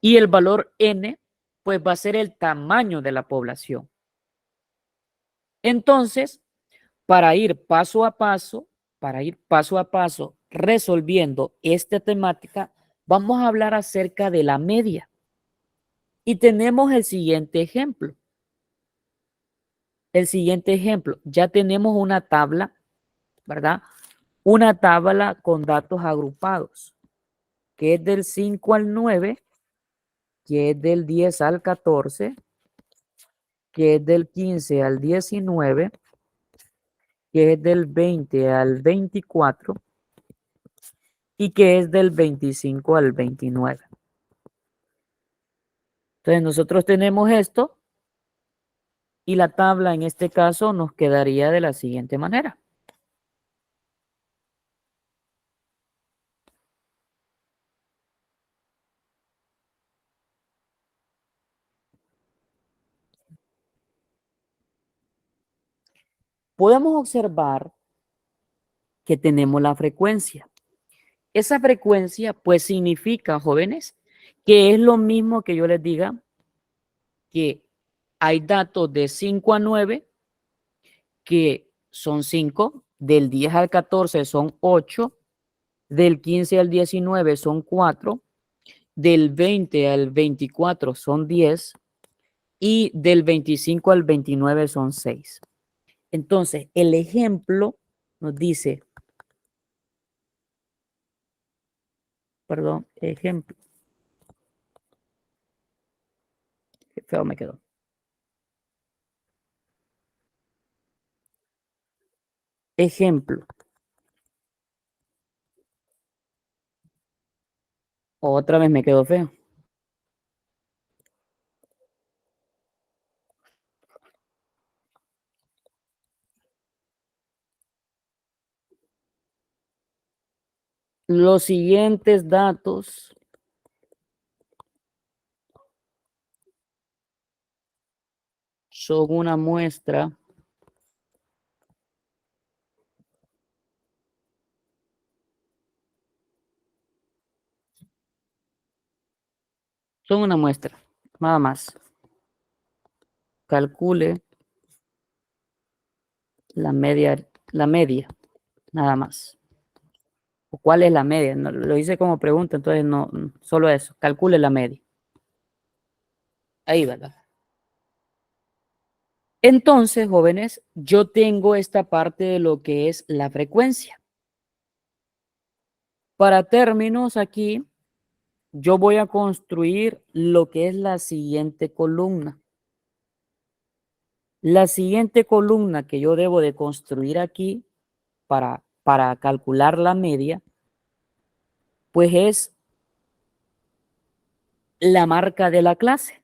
y el valor N, pues va a ser el tamaño de la población. Entonces, para ir paso a paso, resolviendo esta temática, vamos a hablar acerca de la media. Y tenemos el siguiente ejemplo. Ya tenemos una tabla, ¿verdad? Una tabla con datos agrupados, que es del 5 al 9, que es del 10 al 14, que es del 15 al 19, que es del 20 al 24 y que es del 25 al 29. Entonces nosotros tenemos esto y la tabla en este caso nos quedaría de la siguiente manera. Podemos observar que tenemos la frecuencia. Esa frecuencia pues significa, jóvenes, que es lo mismo que yo les diga que hay datos de 5 a 9 que son 5, del 10 al 14 son 8, del 15 al 19 son 4, del 20 al 24 son 10 y del 25 al 29 son 6. Entonces, el ejemplo nos dice, ejemplo, qué feo me quedó. Ejemplo. Otra vez me quedó feo. Los siguientes datos son una muestra nada más. Calcule la media, nada más. ¿O cuál es la media? No, lo hice como pregunta, entonces no, solo eso. Calcule la media. Ahí, ¿verdad? Entonces, jóvenes, yo tengo esta parte de lo que es la frecuencia. Para términos aquí, yo voy a construir lo que es la siguiente columna. La siguiente columna que yo debo de construir aquí para calcular la media, pues es la marca de la clase.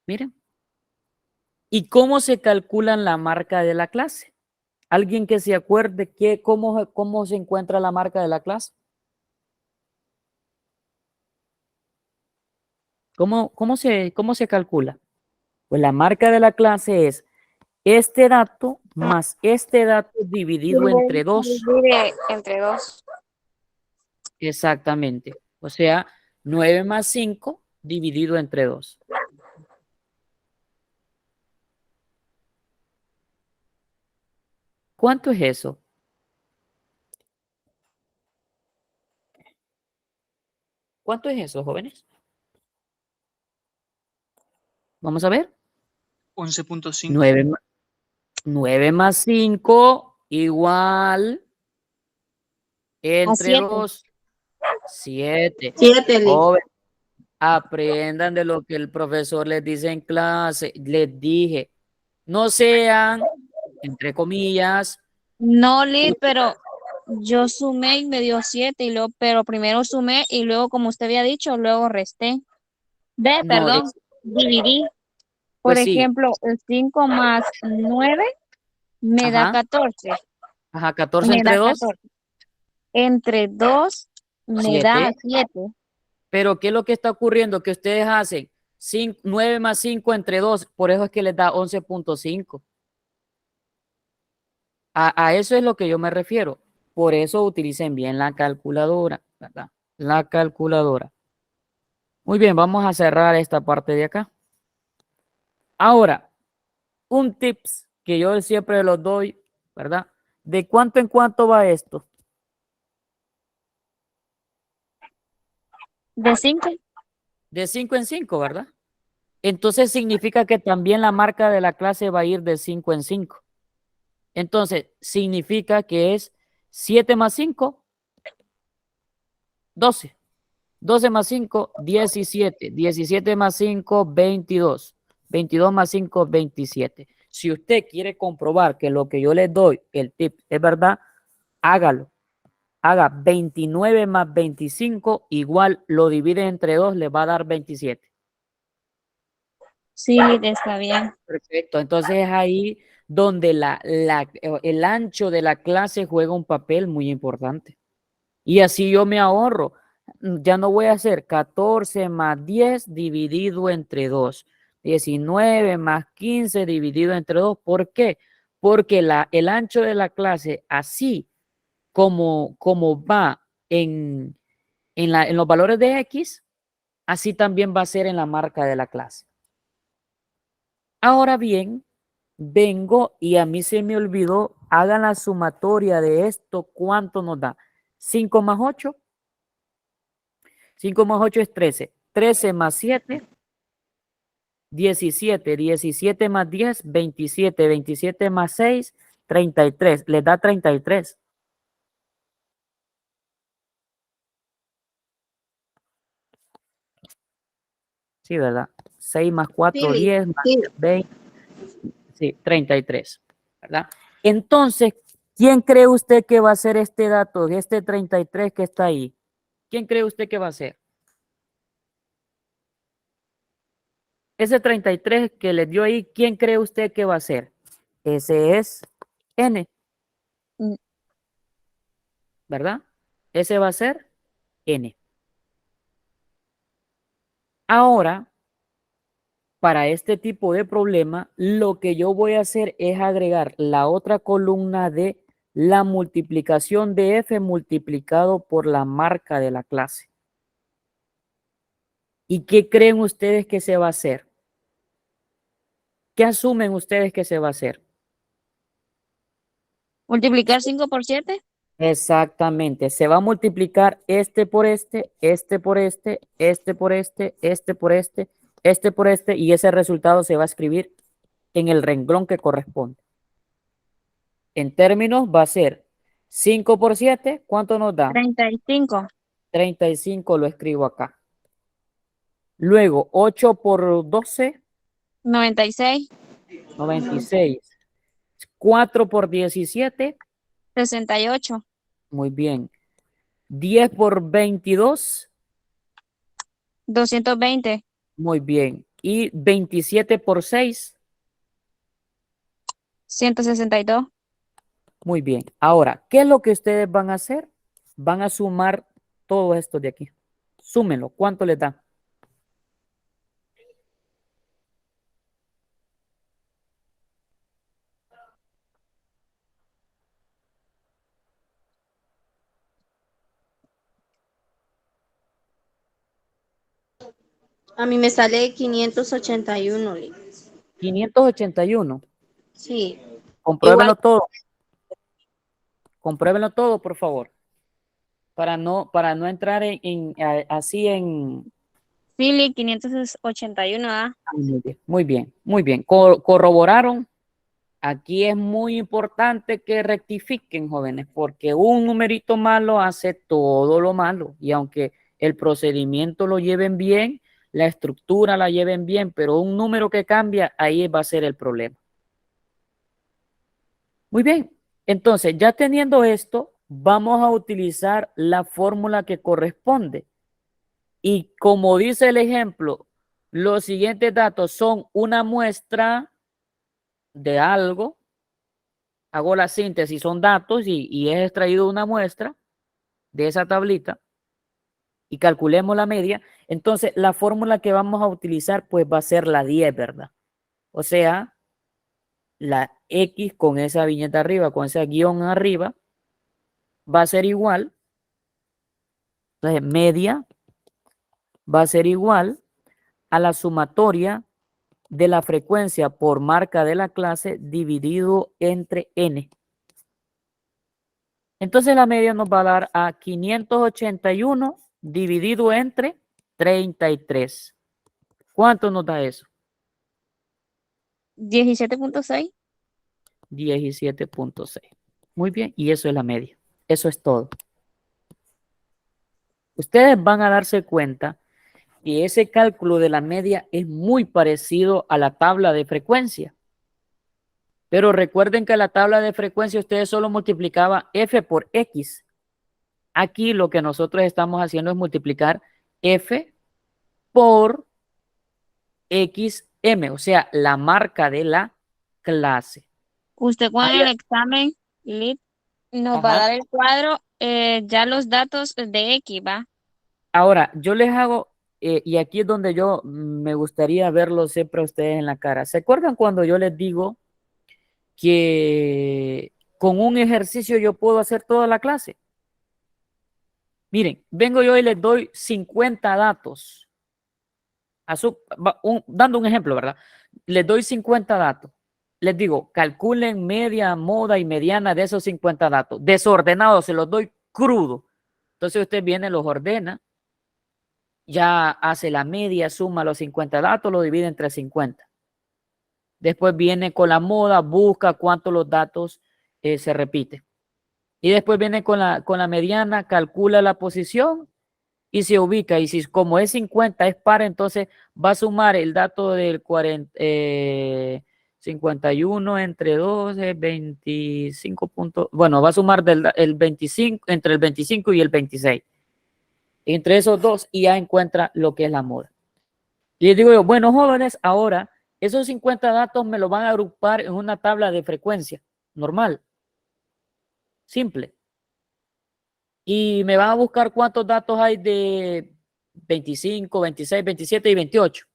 Miren. ¿Y cómo se calcula la marca de la clase? ¿Alguien que se acuerde cómo se encuentra la marca de la clase? ¿Cómo se calcula? Pues la marca de la clase es este dato más este dato dividido entre 2. Divide entre 2. Exactamente. O sea, 9 más 5 dividido entre 2. ¿Cuánto es eso? ¿Cuánto es eso, jóvenes? Vamos a ver. 11.5. 9 más 5 igual entre 2. 7. 7, Liz. Joven, aprendan de lo que el profesor les dice en clase. Les dije, no sean, entre comillas, No, Liz, pero yo sumé y me dio 7 y luego, pero primero sumé y luego, como usted había dicho, luego resté. no, Perdón, dividí. Por pues sí, ejemplo, el 5 más 9 me da ajá, 14. ajá, 14 Me entre da 2, 14. Entre 2 me da 7. 7. Pero ¿qué es lo que está ocurriendo? Que ustedes hacen 9 más 5 entre 2, por eso es que les da 11.5. A eso es lo que yo me refiero. Por eso utilicen bien la calculadora, ¿verdad? La calculadora. Muy bien, vamos a cerrar esta parte de acá. Ahora, un tips que yo siempre los doy, ¿verdad? ¿De cuánto en cuánto va esto? ¿De 5? De 5 en 5, ¿verdad? Entonces significa que también la marca de la clase va a ir de 5 en 5. Entonces, significa que es 7 más 5, 12. 12 más 5, 17. 17 más 5, 22. 22 más 5, 27. Si usted quiere comprobar que lo que yo le doy, el tip, es verdad, hágalo. Haga 29 más 25, igual lo divide entre 2, le va a dar 27. Sí, está bien. Perfecto. Entonces es ahí donde el ancho de la clase juega un papel muy importante. Y así yo me ahorro. Ya no voy a hacer 14 más 10 dividido entre 2. 19 más 15 dividido entre 2. ¿Por qué? Porque el ancho de la clase, así como va en los valores de X, así también va a ser en la marca de la clase. Ahora bien, vengo y a mí se me olvidó, hagan la sumatoria de esto, ¿cuánto nos da? 5 más 8. 5 más 8 es 13. 13 más 7, 17. 17 más 10, 27. 27 más 6, 33. Les da 33. Sí, ¿verdad? 6 más 4, Sí, 10 más sí. 20. Sí, 33. ¿Verdad? Entonces, ¿quién cree usted que va a ser este dato, este 33 que está ahí? ¿Quién cree usted que va a ser? Ese 33 que le dio ahí, ¿quién cree usted que va a ser? Ese es N, Mm, ¿verdad? Ese va a ser N. Ahora, para este tipo de problema, lo que yo voy a hacer es agregar la otra columna de la multiplicación de f multiplicado por la marca de la clase. ¿Y qué creen ustedes que se va a hacer? ¿Qué asumen ustedes que se va a hacer? Multiplicar 5 por 7. Exactamente, se va a multiplicar este por este, este por este, este por este, este por este, este por este, y ese resultado se va a escribir en el renglón que corresponde. En términos va a ser 5 por 7, ¿cuánto nos da? 35. 35, lo escribo acá. Luego, 8 por 12, 96. 96. 4 por 17, 68. muy bien. 10 por 22, 220. muy bien. Y 27 por 6, 162. muy bien. Ahora, ¿qué es lo que ustedes van a hacer? Van a sumar todo esto de aquí. Súmenlo. ¿Cuánto les da? A mí me sale 581. 581. Sí. Compruébenlo todo. Compruébenlo todo, por favor. Para no entrar así en... Philly 581. ¿Ah? Muy bien, muy bien, muy bien. Corroboraron. Aquí es muy importante que rectifiquen, jóvenes, porque un numerito malo hace todo lo malo. Y aunque el procedimiento lo lleven bien, la estructura la lleven bien, pero un número que cambia, ahí va a ser el problema. Muy bien, entonces ya teniendo esto, vamos a utilizar la fórmula que corresponde. Y como dice el ejemplo, los siguientes datos son una muestra de algo. Hago la síntesis, son datos y he extraído una muestra de esa tablita y calculemos la media. Entonces, la fórmula que vamos a utilizar pues va a ser la 10, ¿verdad? O sea, la X con esa viñeta arriba, con ese guión arriba, va a ser igual. Entonces, media va a ser igual a la sumatoria de la frecuencia por marca de la clase dividido entre n. Entonces la media nos va a dar a 581 dividido entre 33. ¿Cuánto nos da eso? 17.6. 17.6. Muy bien, y eso es la media. Eso es todo. Ustedes van a darse cuenta que ese cálculo de la media es muy parecido a la tabla de frecuencia. Pero recuerden que la tabla de frecuencia ustedes solo multiplicaban f por x. Aquí lo que nosotros estamos haciendo es multiplicar f por xm, o sea, la marca de la clase. Usted con el examen LIT nos va a Ajá. dar el cuadro, ya los datos de X, ¿va? Ahora, yo les hago, y aquí es donde yo me gustaría verlos siempre a ustedes en la cara. ¿Se acuerdan cuando yo les digo que con un ejercicio yo puedo hacer toda la clase? Miren, vengo yo y les doy 50 datos. Dando un ejemplo, ¿verdad? Les doy 50 datos. Les digo, calculen media, moda y mediana de esos 50 datos. Desordenados, se los doy crudo. Entonces usted viene, los ordena, ya hace la media, suma los 50 datos, lo divide entre 50. Después viene con la moda, busca cuántos los datos se repiten. Y después viene con la mediana, calcula la posición y se ubica. Y si como es 50 es par, entonces va a sumar el dato del 51 entre 12, 25 puntos. Bueno, va a sumar el 25, entre el 25 y el 26. Entre esos dos y ya encuentra lo que es la moda. Y les digo yo, bueno, jóvenes, ahora esos 50 datos me los van a agrupar en una tabla de frecuencia normal, simple. Y me van a buscar cuántos datos hay de 25, 26, 27 y 28.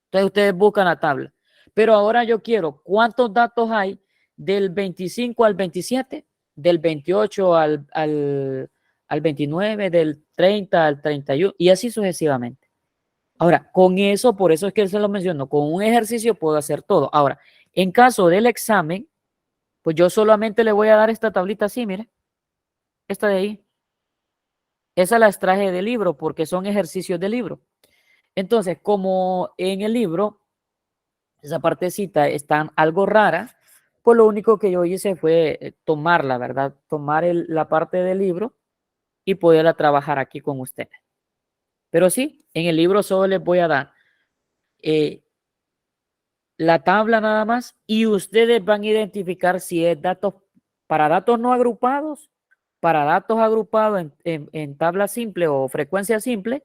Entonces ustedes buscan la tabla. Pero ahora yo quiero, ¿cuántos datos hay del 25 al 27? Del 28 al 29, del 30 al 31 y así sucesivamente. Ahora, con eso, por eso es que se lo menciono, con un ejercicio puedo hacer todo. Ahora, en caso del examen, pues yo solamente le voy a dar esta tablita así, mire, esta de ahí. Esa la extraje del libro porque son ejercicios del libro. Entonces, como en el libro, esa partecita está algo rara, pues lo único que yo hice fue tomarla, ¿verdad? Tomar la parte del libro y poderla trabajar aquí con ustedes. Pero sí, en el libro solo les voy a dar la tabla nada más y ustedes van a identificar si es datos para datos no agrupados, para datos agrupados en tabla simple o frecuencia simple,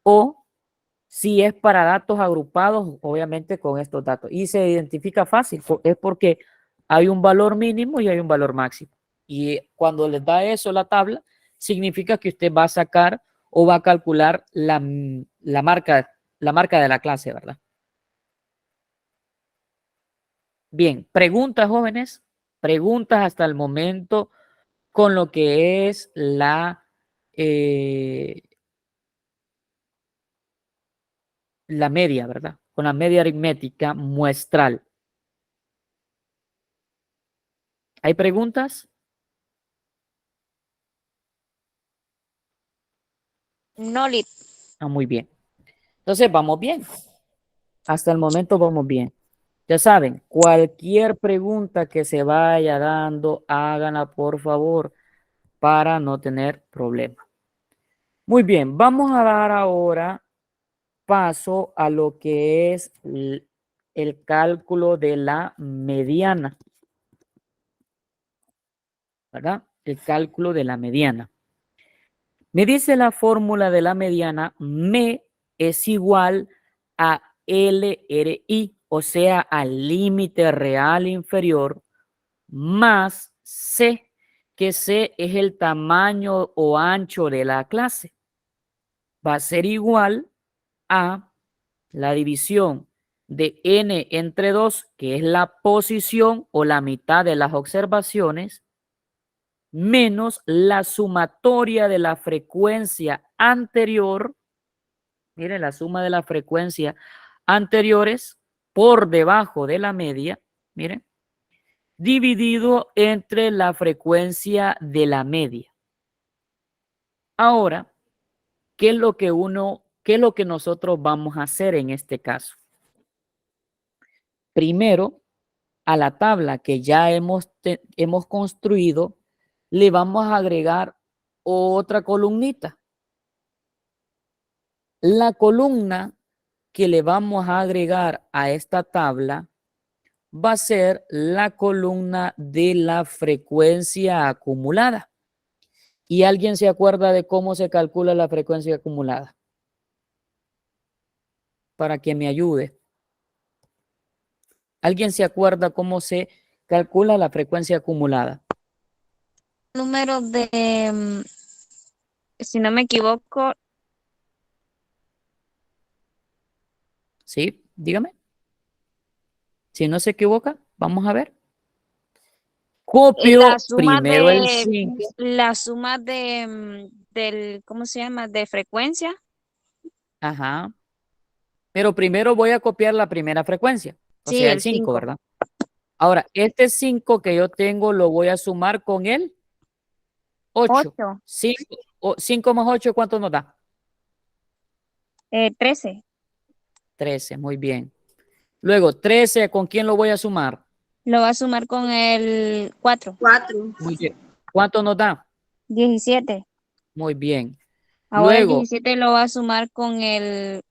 o si es para datos agrupados, obviamente con estos datos. Y se identifica fácil, es porque hay un valor mínimo y hay un valor máximo. Y cuando les da eso la tabla, significa que usted va a sacar o va a calcular la marca de la clase, ¿verdad? Bien, preguntas, jóvenes, preguntas hasta el momento con lo que es la media, ¿verdad? Con la media aritmética muestral. ¿Hay preguntas? No, Lit. Ah, muy bien. Entonces, vamos bien. Hasta el momento vamos bien. Ya saben, cualquier pregunta que se vaya dando, háganla por favor para no tener problemas. Muy bien, vamos a dar ahora paso a lo que es el cálculo de la mediana, ¿verdad? El cálculo de la mediana. Me dice la fórmula de la mediana, M es igual a LRI, o sea, al límite real inferior, más C, que C es el tamaño o ancho de la clase. Va a ser igual a la división de N entre 2, que es la posición o la mitad de las observaciones, menos la sumatoria de la frecuencia anterior. Miren, la suma de la frecuencia anteriores por debajo de la media, miren, dividido entre la frecuencia de la media. Ahora, ¿qué es lo que nosotros vamos a hacer en este caso? Primero, a la tabla que ya hemos construido, le vamos a agregar otra columnita. La columna que le vamos a agregar a esta tabla va a ser la columna de la frecuencia acumulada. ¿Y alguien se acuerda de cómo se calcula la frecuencia acumulada? Para que me ayude. ¿Alguien se acuerda cómo se calcula la frecuencia acumulada? Número de, si no me equivoco, ¿Sí? Dígame. Si no se equivoca, vamos a ver. Copio la suma primero el de, 5. la suma de, del, ¿cómo se llama? De frecuencia. Ajá. Pero primero voy a copiar la primera frecuencia, o Sí, sea, el el 5, 5. ¿verdad? Ahora, este 5 que yo tengo lo voy a sumar con el 8. 8. 5 más 8, ¿cuánto nos da? 13. 13, muy bien. Luego, 13, ¿con quién lo voy a sumar? Lo va a sumar con el 4. 4. Muy bien. ¿Cuánto nos da? 17. Muy bien. Ahora el Luego, 17 lo va a sumar con el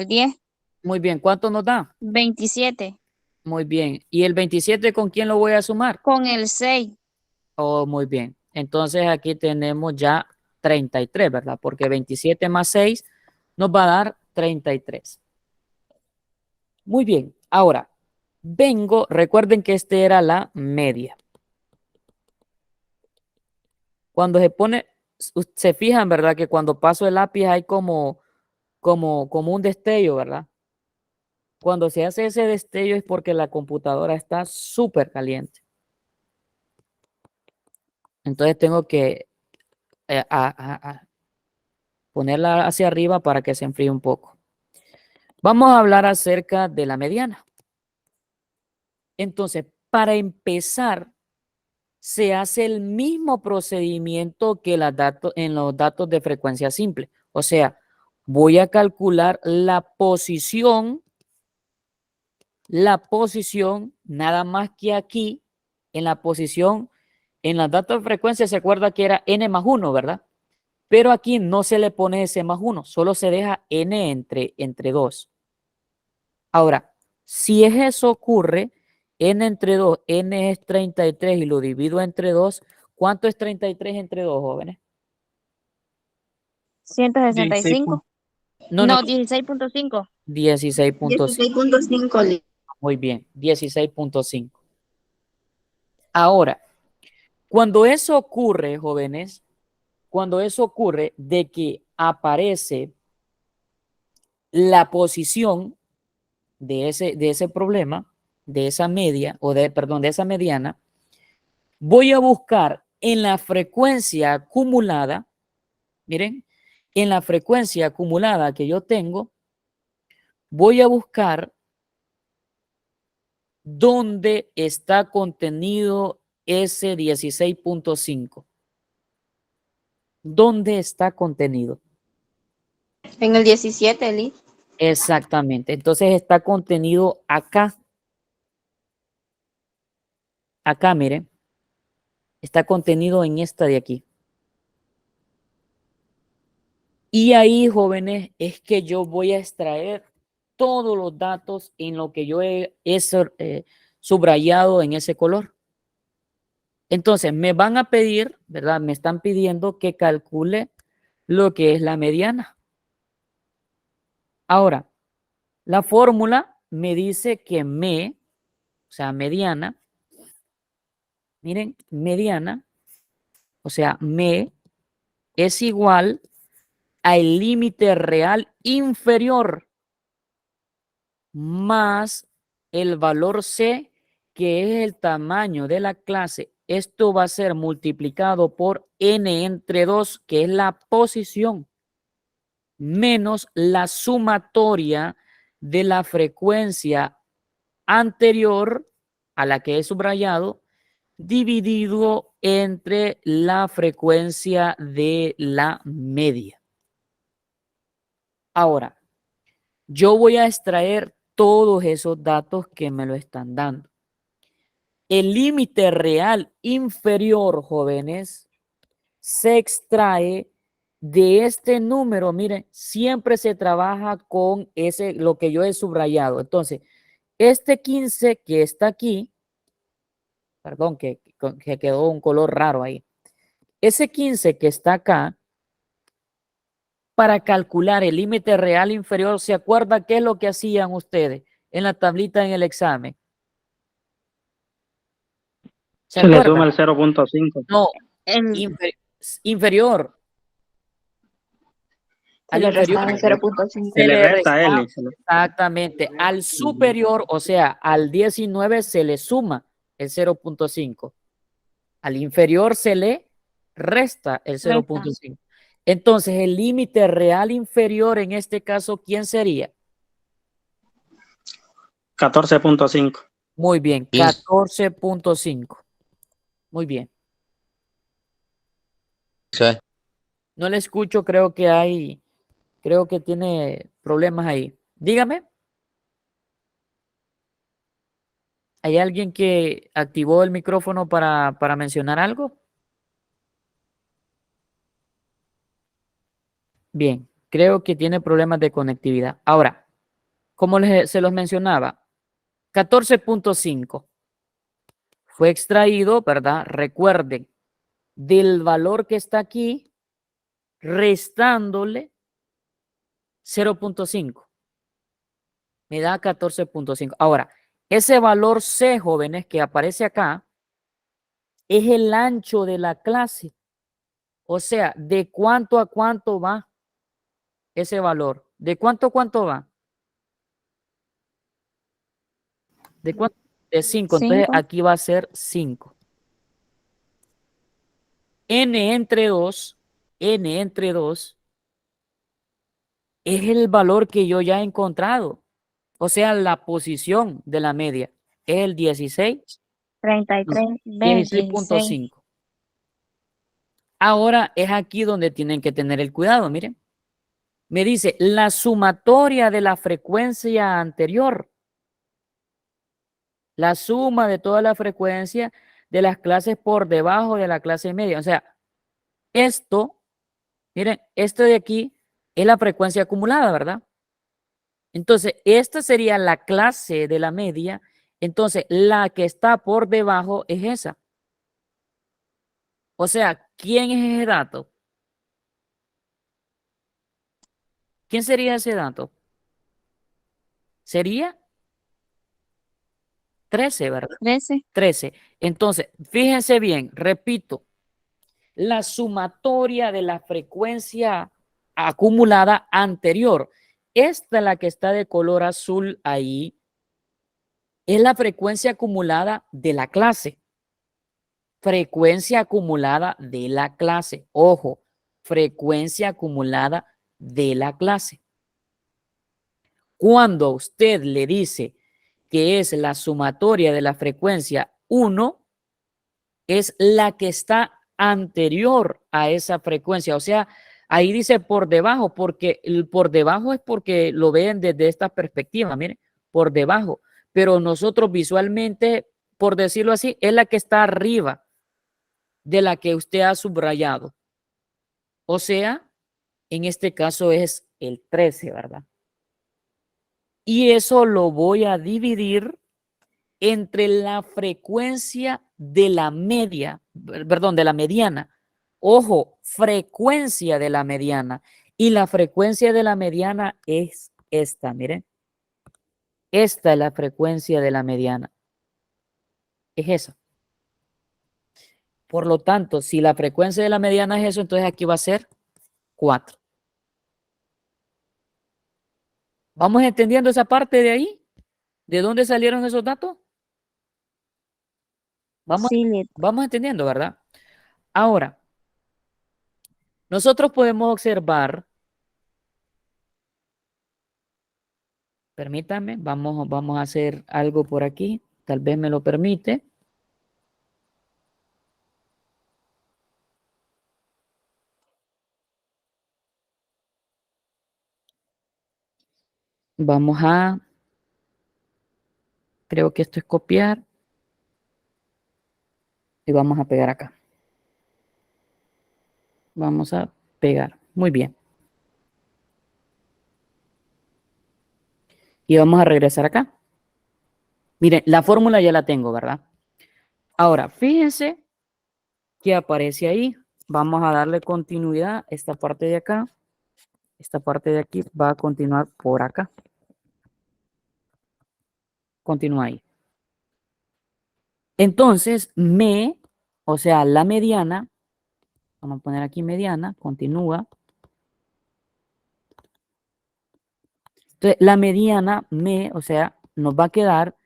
10. muy bien, ¿cuánto nos da? 27. Muy bien. ¿Y el 27 con quién lo voy a sumar? Con el 6. Oh, muy bien. Entonces aquí tenemos ya 33, ¿verdad? Porque 27 más 6 nos va a dar 33. Muy bien. Ahora, recuerden que este era la media. Cuando se pone, se fijan, ¿verdad? Que cuando paso el lápiz hay como un destello, ¿verdad? Cuando se hace ese destello es porque la computadora está súper caliente. Entonces tengo que ponerla hacia arriba para que se enfríe un poco. Vamos a hablar acerca de la mediana. Entonces, para empezar, se hace el mismo procedimiento que en los datos de frecuencia simple. O sea, voy a calcular la posición, nada más que aquí, en la posición, en los datos de frecuencia se acuerda que era n más 1, ¿verdad? Pero aquí no se le pone ese más 1, solo se deja n entre 2. Ahora, si eso ocurre, n entre 2, n es 33 y lo divido entre 2, ¿cuánto es 33 entre 2, jóvenes? 165. No, No, 16.5. 16.5. 16.5, Liz. Muy bien, 16.5. Ahora, cuando eso ocurre, jóvenes, cuando eso ocurre de que aparece la posición de ese problema, de esa media, de esa mediana, voy a buscar en la frecuencia acumulada, miren, en la frecuencia acumulada que yo tengo, voy a buscar dónde está contenido ese 16.5. ¿Dónde está contenido? En el 17, Liz. Exactamente. Entonces está contenido acá. Acá, miren. Está contenido en esta de aquí. Y ahí, jóvenes, es que yo voy a extraer todos los datos en lo que yo he subrayado en ese color. Entonces, me van a pedir, ¿verdad? Me están pidiendo que calcule lo que es la mediana. Ahora, la fórmula me dice que o sea, mediana, miren, mediana, o sea, es igual al límite real inferior más el valor C, que es el tamaño de la clase. Esto va a ser multiplicado por n entre 2, que es la posición, menos la sumatoria de la frecuencia anterior a la que he subrayado, dividido entre la frecuencia de la media. Ahora, yo voy a extraer todos esos datos que me lo están dando. El límite real inferior, jóvenes, se extrae de este número. Miren, siempre se trabaja con lo que yo he subrayado. Entonces, este 15 que está aquí, perdón, que quedó un color raro ahí. Ese 15 que está acá, para calcular el límite real inferior, ¿se acuerda qué es lo que hacían ustedes en la tablita en el examen? Se le suma el 0.5. No, El, inferior. Se Al le inferior resta 0.5. Se le resta L. exactamente. Al superior, o sea, al 19 se le suma el 0.5. Al inferior se le resta el 0.5. Entonces, el límite real inferior en este caso, ¿quién sería? 14.5. Muy bien, 14.5. Muy bien. Sí. No le escucho, creo que tiene problemas ahí. Dígame. ¿Hay alguien que activó el micrófono para mencionar algo? Bien, creo que tiene problemas de conectividad. Ahora, como se los mencionaba, 14.5 fue extraído, ¿verdad? Recuerden, del valor que está aquí, restándole 0.5. Me da 14.5. Ahora, ese valor C, jóvenes, que aparece acá, es el ancho de la clase. O sea, ¿de cuánto a cuánto va ese valor? ¿De cuánto a cuánto va? ¿De cuánto? De 5. Entonces 5. aquí va a ser 5. N entre 2, N entre 2 es el valor que yo ya he encontrado. O sea, la posición de la media es el 16, 33. 16. 16.5. Ahora es aquí donde tienen que tener el cuidado, miren. Me dice la sumatoria de la frecuencia anterior. La suma de toda la frecuencia de las clases por debajo de la clase media. O sea, esto, miren, esto de aquí es la frecuencia acumulada, ¿verdad? Entonces, esta sería la clase de la media. Entonces, la que está por debajo es esa. O sea, ¿quién es ese dato? ¿Quién sería ese dato? Sería 13, ¿verdad? 13. 13. Entonces, fíjense bien, repito, la sumatoria de la frecuencia acumulada anterior. Esta, la que está de color azul ahí, es la frecuencia acumulada de la clase. Frecuencia acumulada de la clase. Ojo, frecuencia acumulada de la clase. Cuando usted le dice que es la sumatoria de la frecuencia 1, es la que está anterior a esa frecuencia. O sea, ahí dice por debajo, porque el por debajo es porque lo ven desde esta perspectiva, miren, por debajo. Pero nosotros visualmente, por decirlo así, es la que está arriba de la que usted ha subrayado. O sea, en este caso es el 13, ¿verdad? Y eso lo voy a dividir entre la frecuencia de la media, perdón, de la mediana. Ojo, frecuencia de la mediana. Y la frecuencia de la mediana es esta, miren. Esta es la frecuencia de la mediana. Es esa. Por lo tanto, si la frecuencia de la mediana es eso, entonces aquí va a ser 4. ¿Vamos entendiendo esa parte de ahí? ¿De dónde salieron esos datos? Sí, Vamos entendiendo, ¿verdad? Ahora, nosotros podemos observar, permítanme, vamos a hacer algo por aquí, tal vez me lo permite. Vamos a, creo que esto es copiar y vamos a pegar acá. Vamos a pegar, muy bien. Y vamos a regresar acá. Miren, la fórmula ya la tengo, ¿verdad? Ahora, fíjense que aparece ahí. Vamos a darle continuidad. Esta parte de acá, esta parte de aquí va a continuar por acá. Continúa ahí. Entonces, o sea, la mediana, vamos a poner aquí mediana, continúa. Entonces, la mediana, o sea, nos va a quedar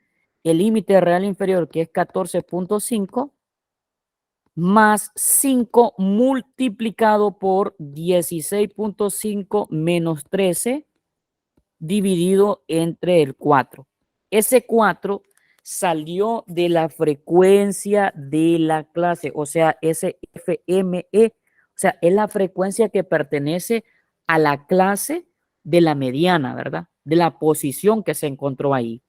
el límite real inferior, que es 14.5, más 5 multiplicado por 16.5 menos 13, dividido entre el 4. Ese 4 salió de la frecuencia de la clase, o sea, ese FME, o sea, es la frecuencia que pertenece a la clase de la mediana, ¿verdad? De la posición que se encontró ahí.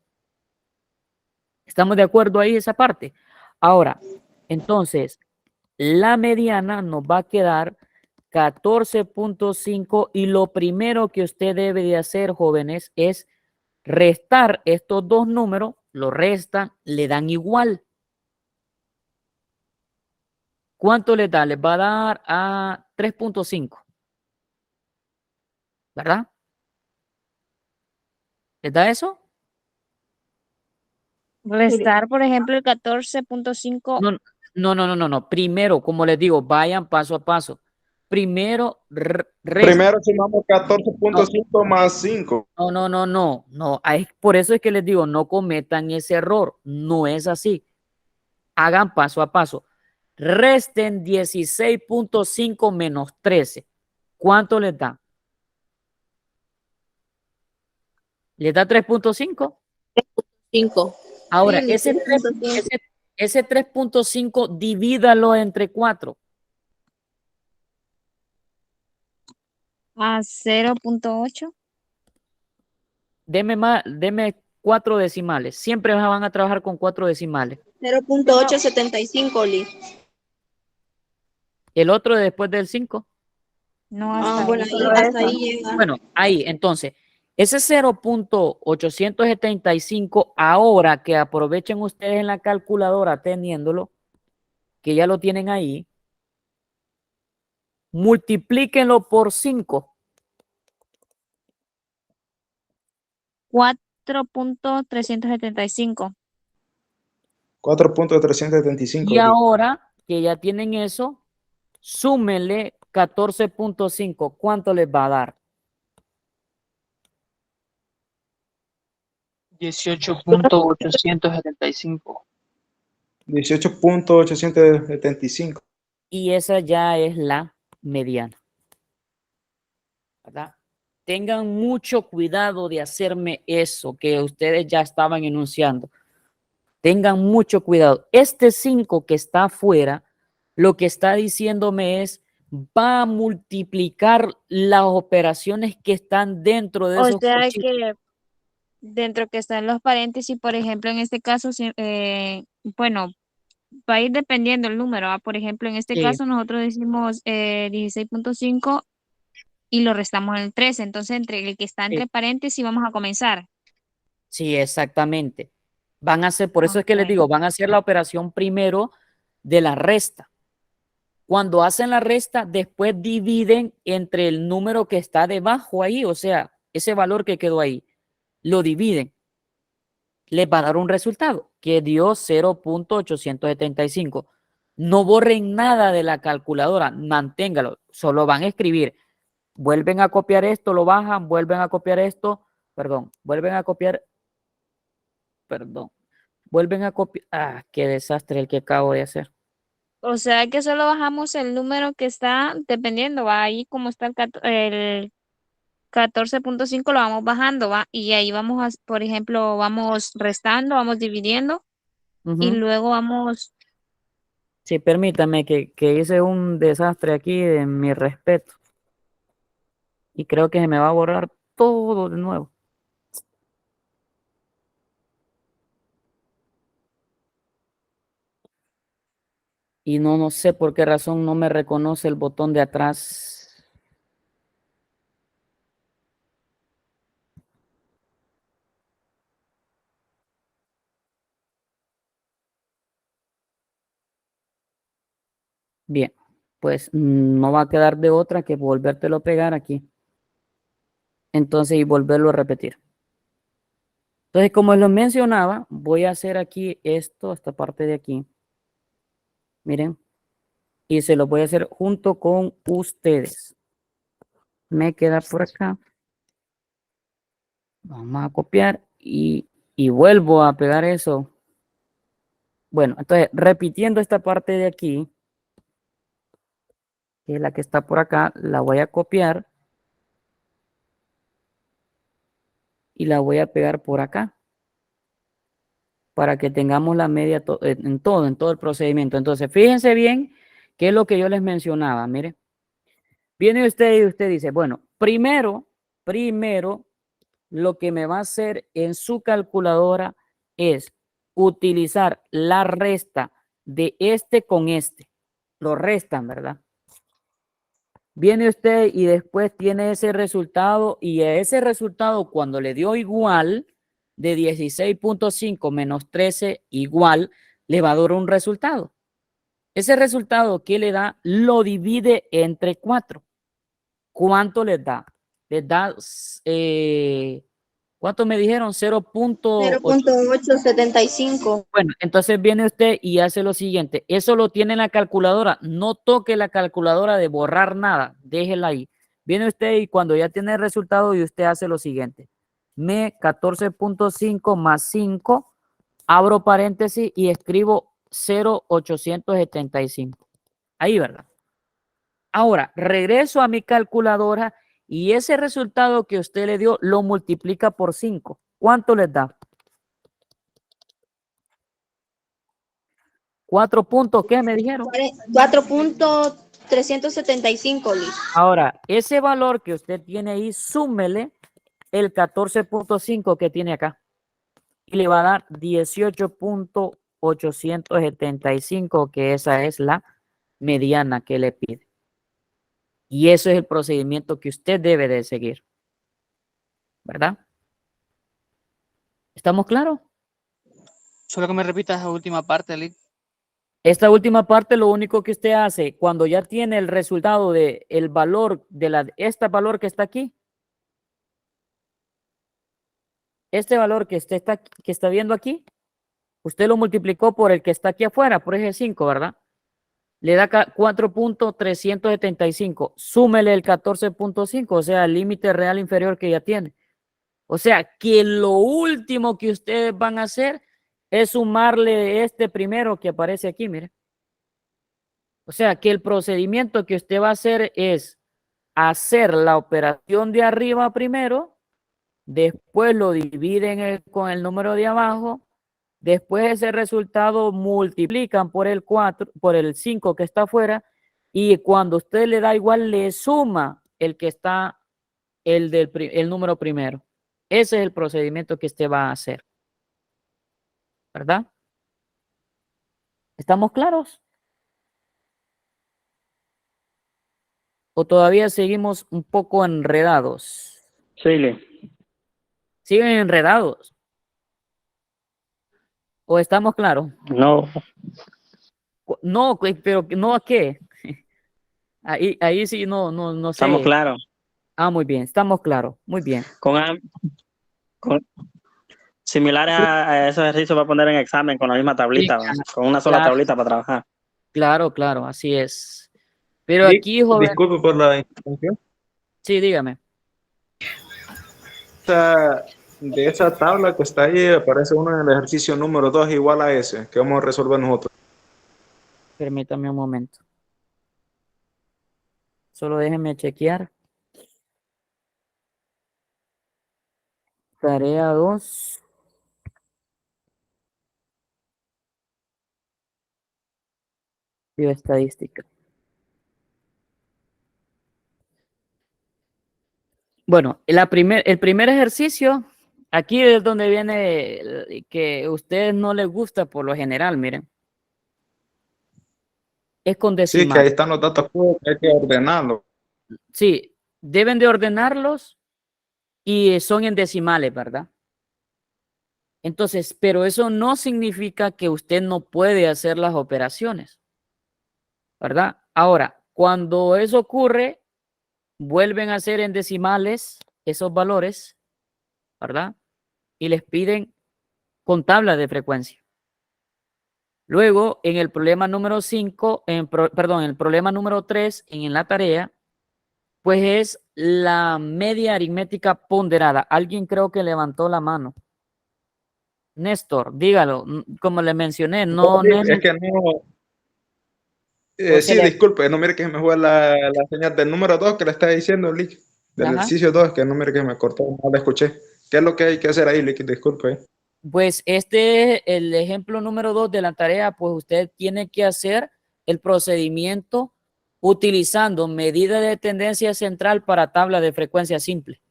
¿Estamos de acuerdo ahí esa parte? Ahora, entonces, la mediana nos va a quedar 14.5 y lo primero que usted debe de hacer, jóvenes, es restar estos dos números, lo restan, le dan igual. ¿Cuánto le da? Les va a dar a 3.5. ¿Verdad? ¿Les da eso? restar, por ejemplo, el 14.5. No. Primero, como les digo, vayan paso a paso. primero Primero sumamos 14.5 más 5. No. Por eso es que les digo, no cometan ese error. No es así. Hagan paso a paso. Resten 16.5 menos 13. ¿Cuánto les da? ¿Les da 3.5? 5. Ahora, Sí, ese 3.5. ese 3.5 divídalo entre 4. A 0.8. Deme 4 decimales. Siempre van a trabajar con 4 decimales. 0.875, Oli. El otro después del 5. No, hasta Bueno, ahí. ahí, hasta ahí llega. Bueno, ahí, entonces, ese 0.875, ahora que aprovechen ustedes en la calculadora teniéndolo, que ya lo tienen ahí, multiplíquenlo por 5. 4.375. 4.375. Y ahora que ya tienen eso, súmenle 14.5. ¿Cuánto les va a dar? 18.875. 18.875. Y esa ya es la mediana. ¿Verdad? Tengan mucho cuidado de hacerme eso que ustedes ya estaban enunciando. Tengan mucho cuidado. Este 5 que está afuera, lo que está diciéndome es, va a multiplicar las operaciones que están dentro de O esos sea cochitos. que dentro que están los paréntesis, por ejemplo, en este caso, bueno, va a ir dependiendo el número. Por ejemplo, en este Sí, caso nosotros decimos 16.5 y lo restamos en el 13. Entonces, entre el que está sí, entre paréntesis vamos a comenzar. sí, exactamente. Van a hacer, por eso es que les Okay. digo, van a hacer la operación primero de la resta. Cuando hacen la resta, después dividen entre el número que está debajo ahí, o sea, ese valor que quedó ahí, lo dividen. Les va a dar un resultado que dio 0.875. No borren nada de la calculadora, manténgalo, solo van a escribir. Vuelven a copiar esto, lo bajan, vuelven a copiar esto, vuelven a copiar, vuelven a copiar. Ah, qué desastre el que acabo de hacer. O sea que solo bajamos el número que está dependiendo, va ahí como está el 14.5 lo vamos bajando, va, y ahí vamos a, por ejemplo, vamos restando, vamos dividiendo y luego vamos, Sí, permítame que hice un desastre aquí de mi respeto. Y creo que se me va a borrar todo de nuevo. Y no sé por qué razón no me reconoce el botón de atrás. Bien, pues no va a quedar de otra que volvértelo a pegar aquí. Entonces, y volverlo a repetir. Entonces, como les mencionaba, voy a hacer aquí esto, esta parte de aquí. Miren, y se lo voy a hacer junto con ustedes. Me queda por acá. Vamos a copiar y vuelvo a pegar eso. Bueno, entonces, repitiendo esta parte de aquí, que es la que está por acá, la voy a copiar y la voy a pegar por acá para que tengamos la media en todo el procedimiento. Entonces, fíjense bien qué es lo que yo les mencionaba. Mire, viene usted y usted dice, bueno, primero, lo que me va a hacer en su calculadora es utilizar la resta de este con este. Lo restan, ¿verdad? Viene usted y después tiene ese resultado y a ese resultado cuando le dio igual de 16.5 menos 13 igual, le va a dar un resultado. Ese resultado que le da lo divide entre 4. ¿Cuánto les da? Les da ¿Cuánto me dijeron? 0.8. 0.875. Bueno, entonces viene usted y hace lo siguiente. Eso lo tiene en la calculadora. No toque la calculadora de borrar nada. Déjela ahí. Viene usted y cuando ya tiene el resultado y usted hace lo siguiente. 14.5 más 5. Abro paréntesis y escribo 0.875. Ahí, ¿verdad? Ahora, regreso a mi calculadora y ese resultado que usted le dio lo multiplica por 5. ¿Cuánto les da? 4 puntos, ¿qué me dijeron? 4.375, Liz. Ahora, ese valor que usted tiene ahí, súmele el 14.5 que tiene acá. Y le va a dar 18.875, que esa es la mediana que le pide. Y eso es el procedimiento que usted debe de seguir. ¿Verdad? ¿Estamos claros? Solo que me repitas esa última parte, Liz. Esta última parte, lo único que usted hace cuando ya tiene el resultado de el valor de este valor que está aquí, este valor que usted está viendo aquí, usted lo multiplicó por el que está aquí afuera, por ese 5, ¿verdad? Le da 4.375. Súmele el 14.5, o sea, el límite real inferior que ya tiene. O sea, que lo último que ustedes van a hacer es sumarle este primero que aparece aquí, mire. O sea, que el procedimiento que usted va a hacer es hacer la operación de arriba primero, después lo dividen con el número de abajo, después ese resultado multiplican por el 4, por el 5 que está afuera, y cuando usted le da igual, le suma el que está, el número primero. Ese es el procedimiento que usted va a hacer. ¿Verdad? ¿Estamos claros? ¿O todavía seguimos un poco enredados? Sí, Liz. ¿Siguen enredados? ¿O estamos claros? No, No, pero no a qué. Ahí sí no sé. estamos claros. Ah, muy bien, estamos claros. Muy bien. Con similares a esos ejercicios para poner en examen con la misma tablita, ¿va? Con una sola Claro. tablita para trabajar. Claro, así es. Pero Liz, aquí, joven, disculpe por la interrupción. sí, dígame. De esa tabla que está ahí aparece uno en el ejercicio número 2 igual a ese que vamos a resolver nosotros. Permítame un momento. Solo déjenme chequear. Tarea 2. Bioestadística. Bueno, el primer ejercicio, aquí es donde viene que a ustedes no les gusta por lo general, miren. Es con Sí, que decimal. ahí están los datos que hay que ordenarlos. Sí, deben de ordenarlos y son en decimales, ¿verdad? Entonces, pero eso no significa que usted no puede hacer las operaciones, ¿verdad? Ahora, cuando eso ocurre, vuelven a hacer en decimales esos valores, ¿verdad? Y les piden con tabla de frecuencia. Luego, en el problema número 5, perdón, en el problema número 3, en la tarea, pues es la media aritmética ponderada. Alguien creo que levantó la mano. Néstor, dígalo. Como le mencioné, no Es que no. Sí, disculpe, no mire que me fue la señal del número 2 que le está diciendo, Lick. Del Ajá. ejercicio 2, que no mire que me cortó, no la escuché. ¿Qué es lo que hay que hacer ahí, Lick? Disculpe. Pues este es el ejemplo número 2 de la tarea, pues usted tiene que hacer el procedimiento utilizando medida de tendencia central para tabla de frecuencia simple.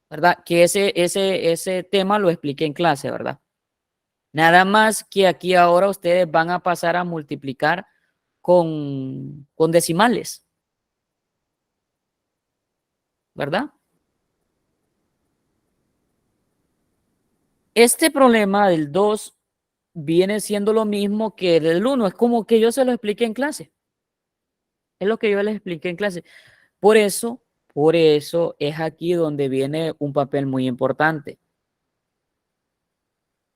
¿Verdad? Que ese tema lo expliqué en clase, ¿verdad? Nada más que aquí ahora ustedes van a pasar a multiplicar con decimales. ¿Verdad? Este problema del 2 viene siendo lo mismo que el del 1. Es como que yo se lo expliqué en clase. Es lo que yo les expliqué en clase. Por eso, Por eso es aquí donde viene un papel muy importante.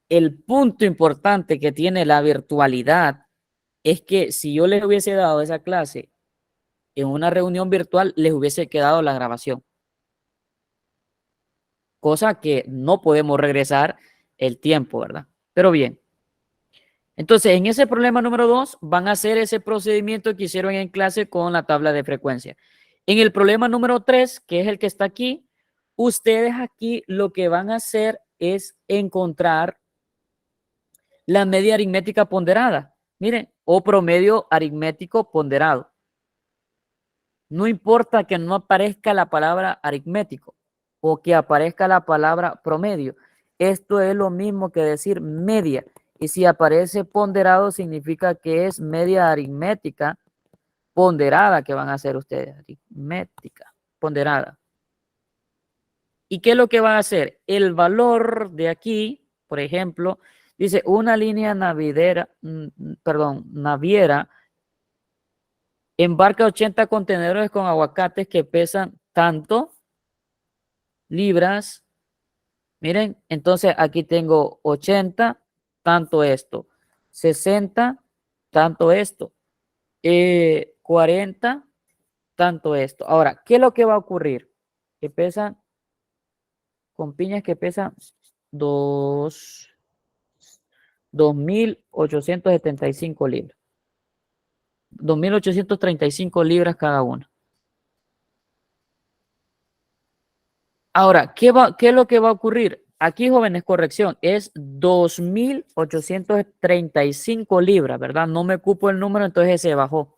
El punto importante que tiene la virtualidad es que si yo les hubiese dado esa clase en una reunión virtual, les hubiese quedado la grabación. Cosa que no podemos regresar el tiempo, ¿verdad? Pero bien. Entonces, en ese problema número 2, van a hacer ese procedimiento que hicieron en clase con la tabla de frecuencia. En el problema número 3, que es el que está aquí, ustedes aquí lo que van a hacer es encontrar la media aritmética ponderada. Miren, o promedio aritmético ponderado. No importa que no aparezca la palabra aritmético o que aparezca la palabra promedio. Esto es lo mismo que decir media. Y si aparece ponderado, significa que es media aritmética ponderada que van a hacer ustedes. Aritmética ponderada. ¿Y qué es lo que van a hacer? El valor de aquí, por ejemplo, dice una línea naviera embarca 80 contenedores con aguacates que pesan tanto libras. Miren, entonces aquí tengo 80, tanto esto. 60, tanto esto. 40, tanto esto. Ahora, ¿qué es lo que va a ocurrir? Que pesan, con piñas que pesan 2.875 libras. 2.835 libras cada una. Ahora, ¿qué es lo que va a ocurrir? Aquí, jóvenes, corrección, es 2.835 libras, ¿verdad? No me cupo el número, entonces se bajó.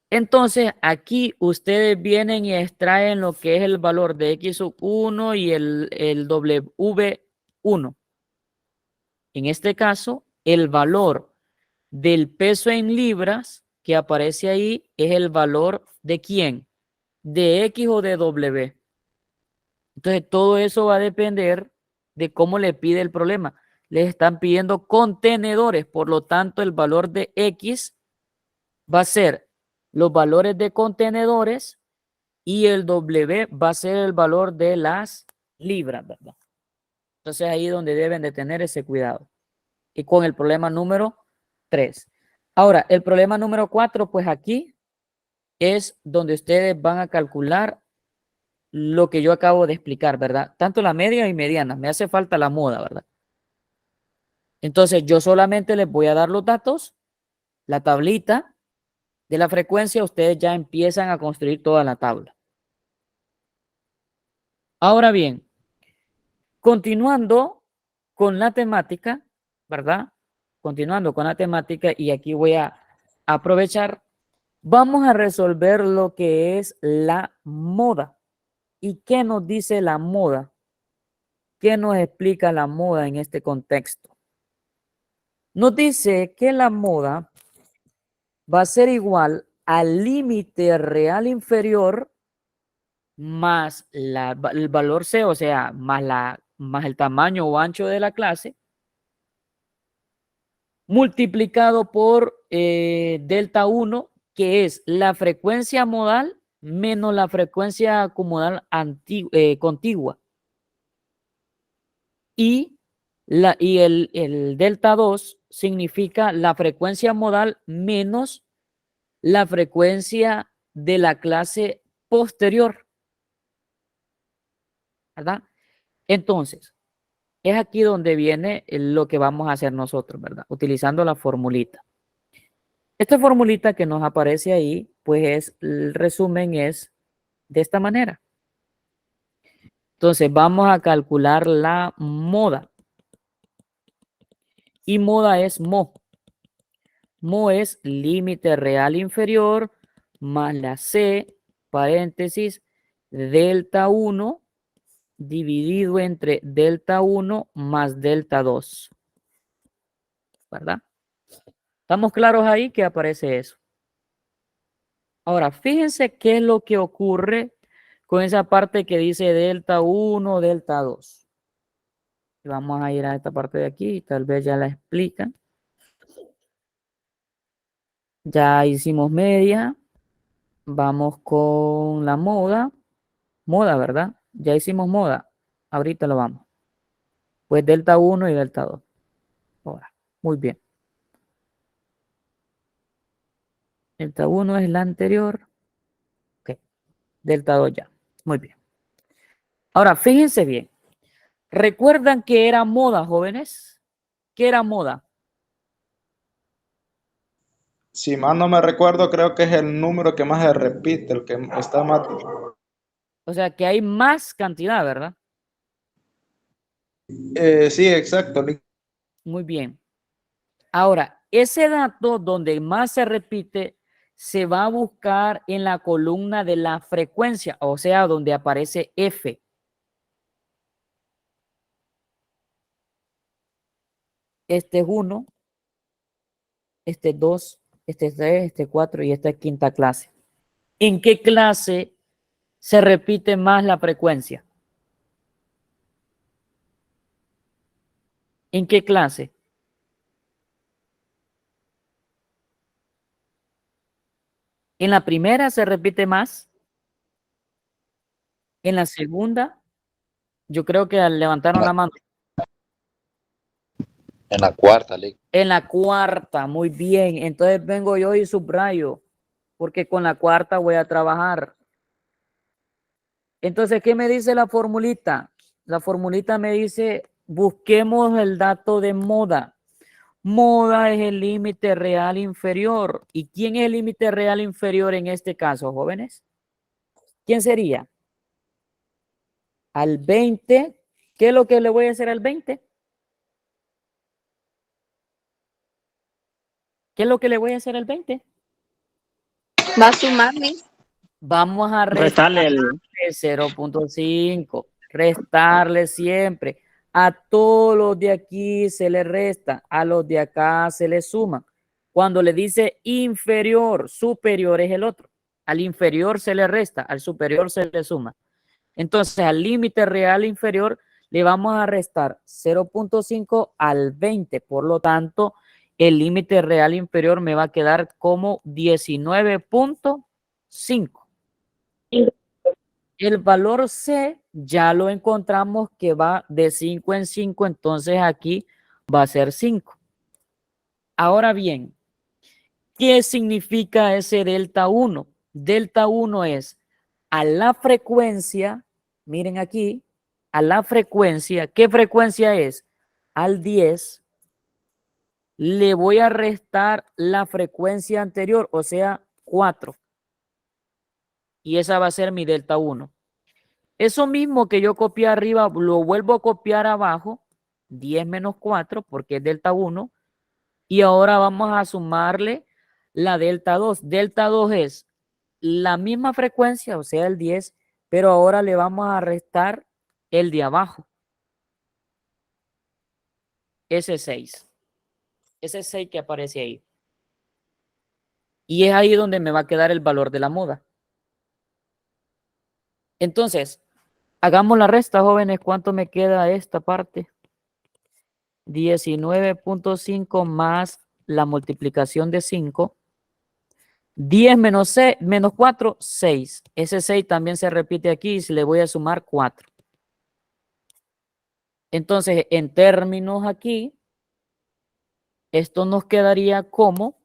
Entonces, aquí ustedes vienen y extraen lo que es el valor de X1 y el W1. En este caso, el valor del peso en libras que aparece ahí es el valor de ¿quién? De X o de W. Entonces, todo eso va a depender de cómo le pide el problema. Les están pidiendo contenedores, por lo tanto, el valor de X va a ser los valores de contenedores y el W va a ser el valor de las libras, ¿verdad? Entonces, ahí es donde deben de tener ese cuidado. Y con el problema número 3. Ahora, el problema número 4, pues aquí es donde ustedes van a calcular lo que yo acabo de explicar, ¿verdad? Tanto la media y mediana. Me hace falta la moda, ¿verdad? Entonces, yo solamente les voy a dar los datos, la tablita de la frecuencia. Ustedes ya empiezan a construir toda la tabla. Ahora bien, continuando con la temática, ¿verdad? Continuando con la temática, y aquí voy a aprovechar, vamos a resolver lo que es la moda. ¿Y qué nos dice la moda? ¿Qué nos explica la moda en este contexto? Nos dice que la moda va a ser igual al límite real inferior más el valor C, o sea, más el tamaño o ancho de la clase, multiplicado por delta 1, que es la frecuencia modal menos la frecuencia comodal contigua. Y el delta 2 significa la frecuencia modal menos la frecuencia de la clase posterior, ¿verdad? Entonces, es aquí donde viene lo que vamos a hacer nosotros, ¿verdad? Utilizando la formulita. Esta formulita que nos aparece ahí, pues el resumen es de esta manera. Entonces, vamos a calcular la moda. Y moda es mo. Mo es límite real inferior más la C, paréntesis, delta 1 dividido entre delta 1 más delta 2. ¿Verdad? ¿Estamos claros ahí que aparece eso? Ahora, fíjense qué es lo que ocurre con esa parte que dice delta 1, delta 2. Vamos a ir a esta parte de aquí, tal vez ya la explican. Ya hicimos media. Vamos con la moda. Moda, ¿verdad? Ya hicimos moda. Ahorita lo vamos. Pues delta 1 y delta 2. Ahora, muy bien. Delta 1 es la anterior. Ok. Delta 2 ya. Muy bien. Ahora, fíjense bien. ¿Recuerdan que era moda, jóvenes? ¿Qué era moda? Si mal no me recuerdo, creo que es el número que más se repite, el que está más... O sea, que hay más cantidad, ¿verdad? sí, exacto. Muy bien. Ahora, ese dato donde más se repite se va a buscar en la columna de la frecuencia, o sea, donde aparece F. Este es 1, este es 2, este es 3, este es 4 y esta es quinta clase. ¿En qué clase se repite más la frecuencia? ¿En qué clase? En la primera se repite más. En la segunda, yo creo que levantaron la mano. En la cuarta, Lick. En la cuarta, muy bien. Entonces vengo yo y subrayo, porque con la cuarta voy a trabajar. Entonces, ¿qué me dice la formulita? La formulita me dice, busquemos el dato de moda. Moda es el límite real inferior. ¿Y quién es el límite real inferior en este caso, jóvenes? ¿Quién sería? Al 20. ¿Qué es lo que le voy a hacer al 20? ¿Qué es lo que le voy a hacer al 20? Va a sumar, Miss. Vamos a Restarle el... 0.5, restarle siempre. A todos los de aquí se le resta, a los de acá se le suma. Cuando le dice inferior, superior es el otro. Al inferior se le resta, al superior se le suma. Entonces, al límite real inferior le vamos a restar 0.5 al 20. Por lo tanto, el límite real inferior me va a quedar como 19.5. El valor C ya lo encontramos que va de 5 en 5, entonces aquí va a ser 5. Ahora bien, ¿qué significa ese delta 1? Delta 1 es a la frecuencia, miren aquí, a la frecuencia, ¿qué frecuencia es? Al 10, le voy a restar la frecuencia anterior, o sea, 4. Y esa va a ser mi delta 1. Eso mismo que yo copié arriba, lo vuelvo a copiar abajo, 10 menos 4, porque es delta 1. Y ahora vamos a sumarle la delta 2. Delta 2 es la misma frecuencia, o sea, el 10, pero ahora le vamos a restar el de abajo. Ese 6. Ese 6 que aparece ahí. Y es ahí donde me va a quedar el valor de la moda. Entonces, hagamos la resta, jóvenes. ¿Cuánto me queda esta parte? 19.5 más la multiplicación de 5. 10 menos 4, 6. Ese 6 también se repite aquí y le voy a sumar 4. Entonces, en términos aquí, esto nos quedaría como,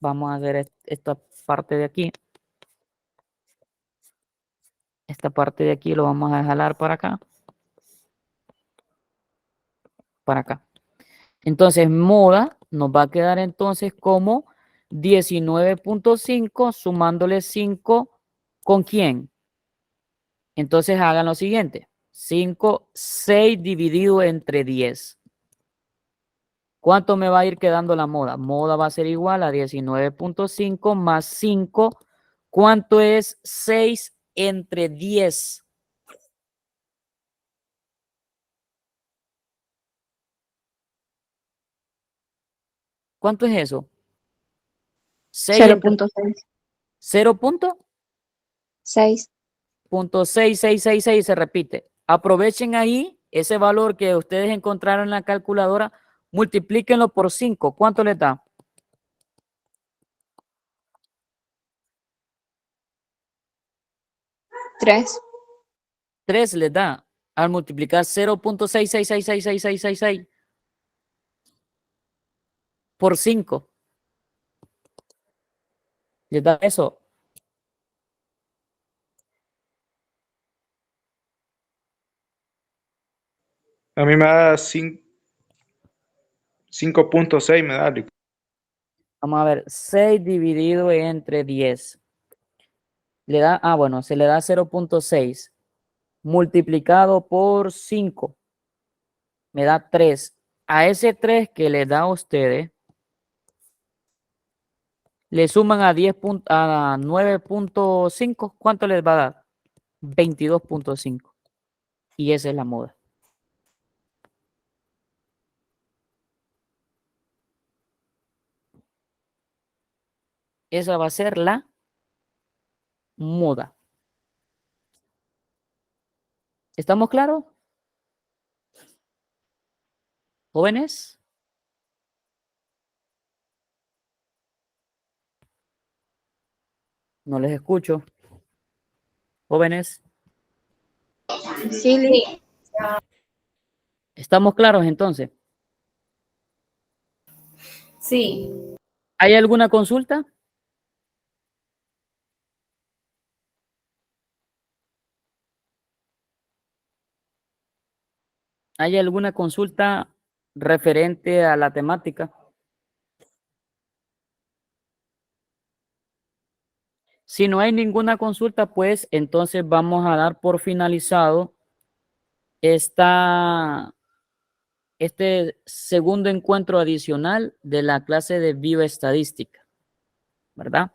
vamos a hacer esta parte de aquí. Esta parte de aquí lo vamos a jalar para acá. Para acá. Entonces, moda nos va a quedar entonces como 19.5 sumándole 5, ¿con quién? Entonces hagan lo siguiente. 5, 6 dividido entre 10. ¿Cuánto me va a ir quedando la moda? Moda va a ser igual a 19.5 más 5. ¿Cuánto es 6 entre 10? ¿Cuánto es eso? 6 entre 0.6. 0.66666 se repite. Aprovechen ahí ese valor que ustedes encontraron en la calculadora, multiplíquenlo por 5. ¿Cuánto les da? 3. 3 les da al multiplicar 0.66666666 por 5. Les da eso. A mí me da 5.6, me da. Vamos a ver, 6 dividido entre 10. Le da, bueno, se le da 0.6 multiplicado por 5. Me da 3. A ese 3 que le da a ustedes, le suman a 9.5. ¿Cuánto les va a dar? 22.5. Y esa es la moda. Esa va a ser la moda. ¿Estamos claros? ¿Jóvenes? No les escucho. ¿Jóvenes? Sí, Liz. ¿Estamos claros entonces? Sí. ¿Hay alguna consulta? ¿Hay alguna consulta referente a la temática? Si no hay ninguna consulta, pues entonces vamos a dar por finalizado este segundo encuentro adicional de la clase de bioestadística, ¿verdad?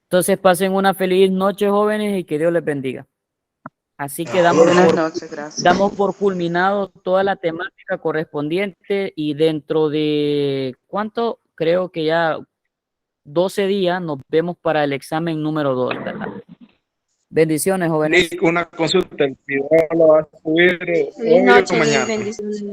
Entonces pasen una feliz noche, jóvenes, y que Dios les bendiga. Así que damos por culminado toda la temática correspondiente y dentro de, ¿cuánto? Creo que ya 12 días nos vemos para el examen número 2, ¿verdad? Bendiciones, jóvenes. Nick, una consulta, el video lo vas a subir Feliz hoy noche, o Liz. mañana. Bendiciones.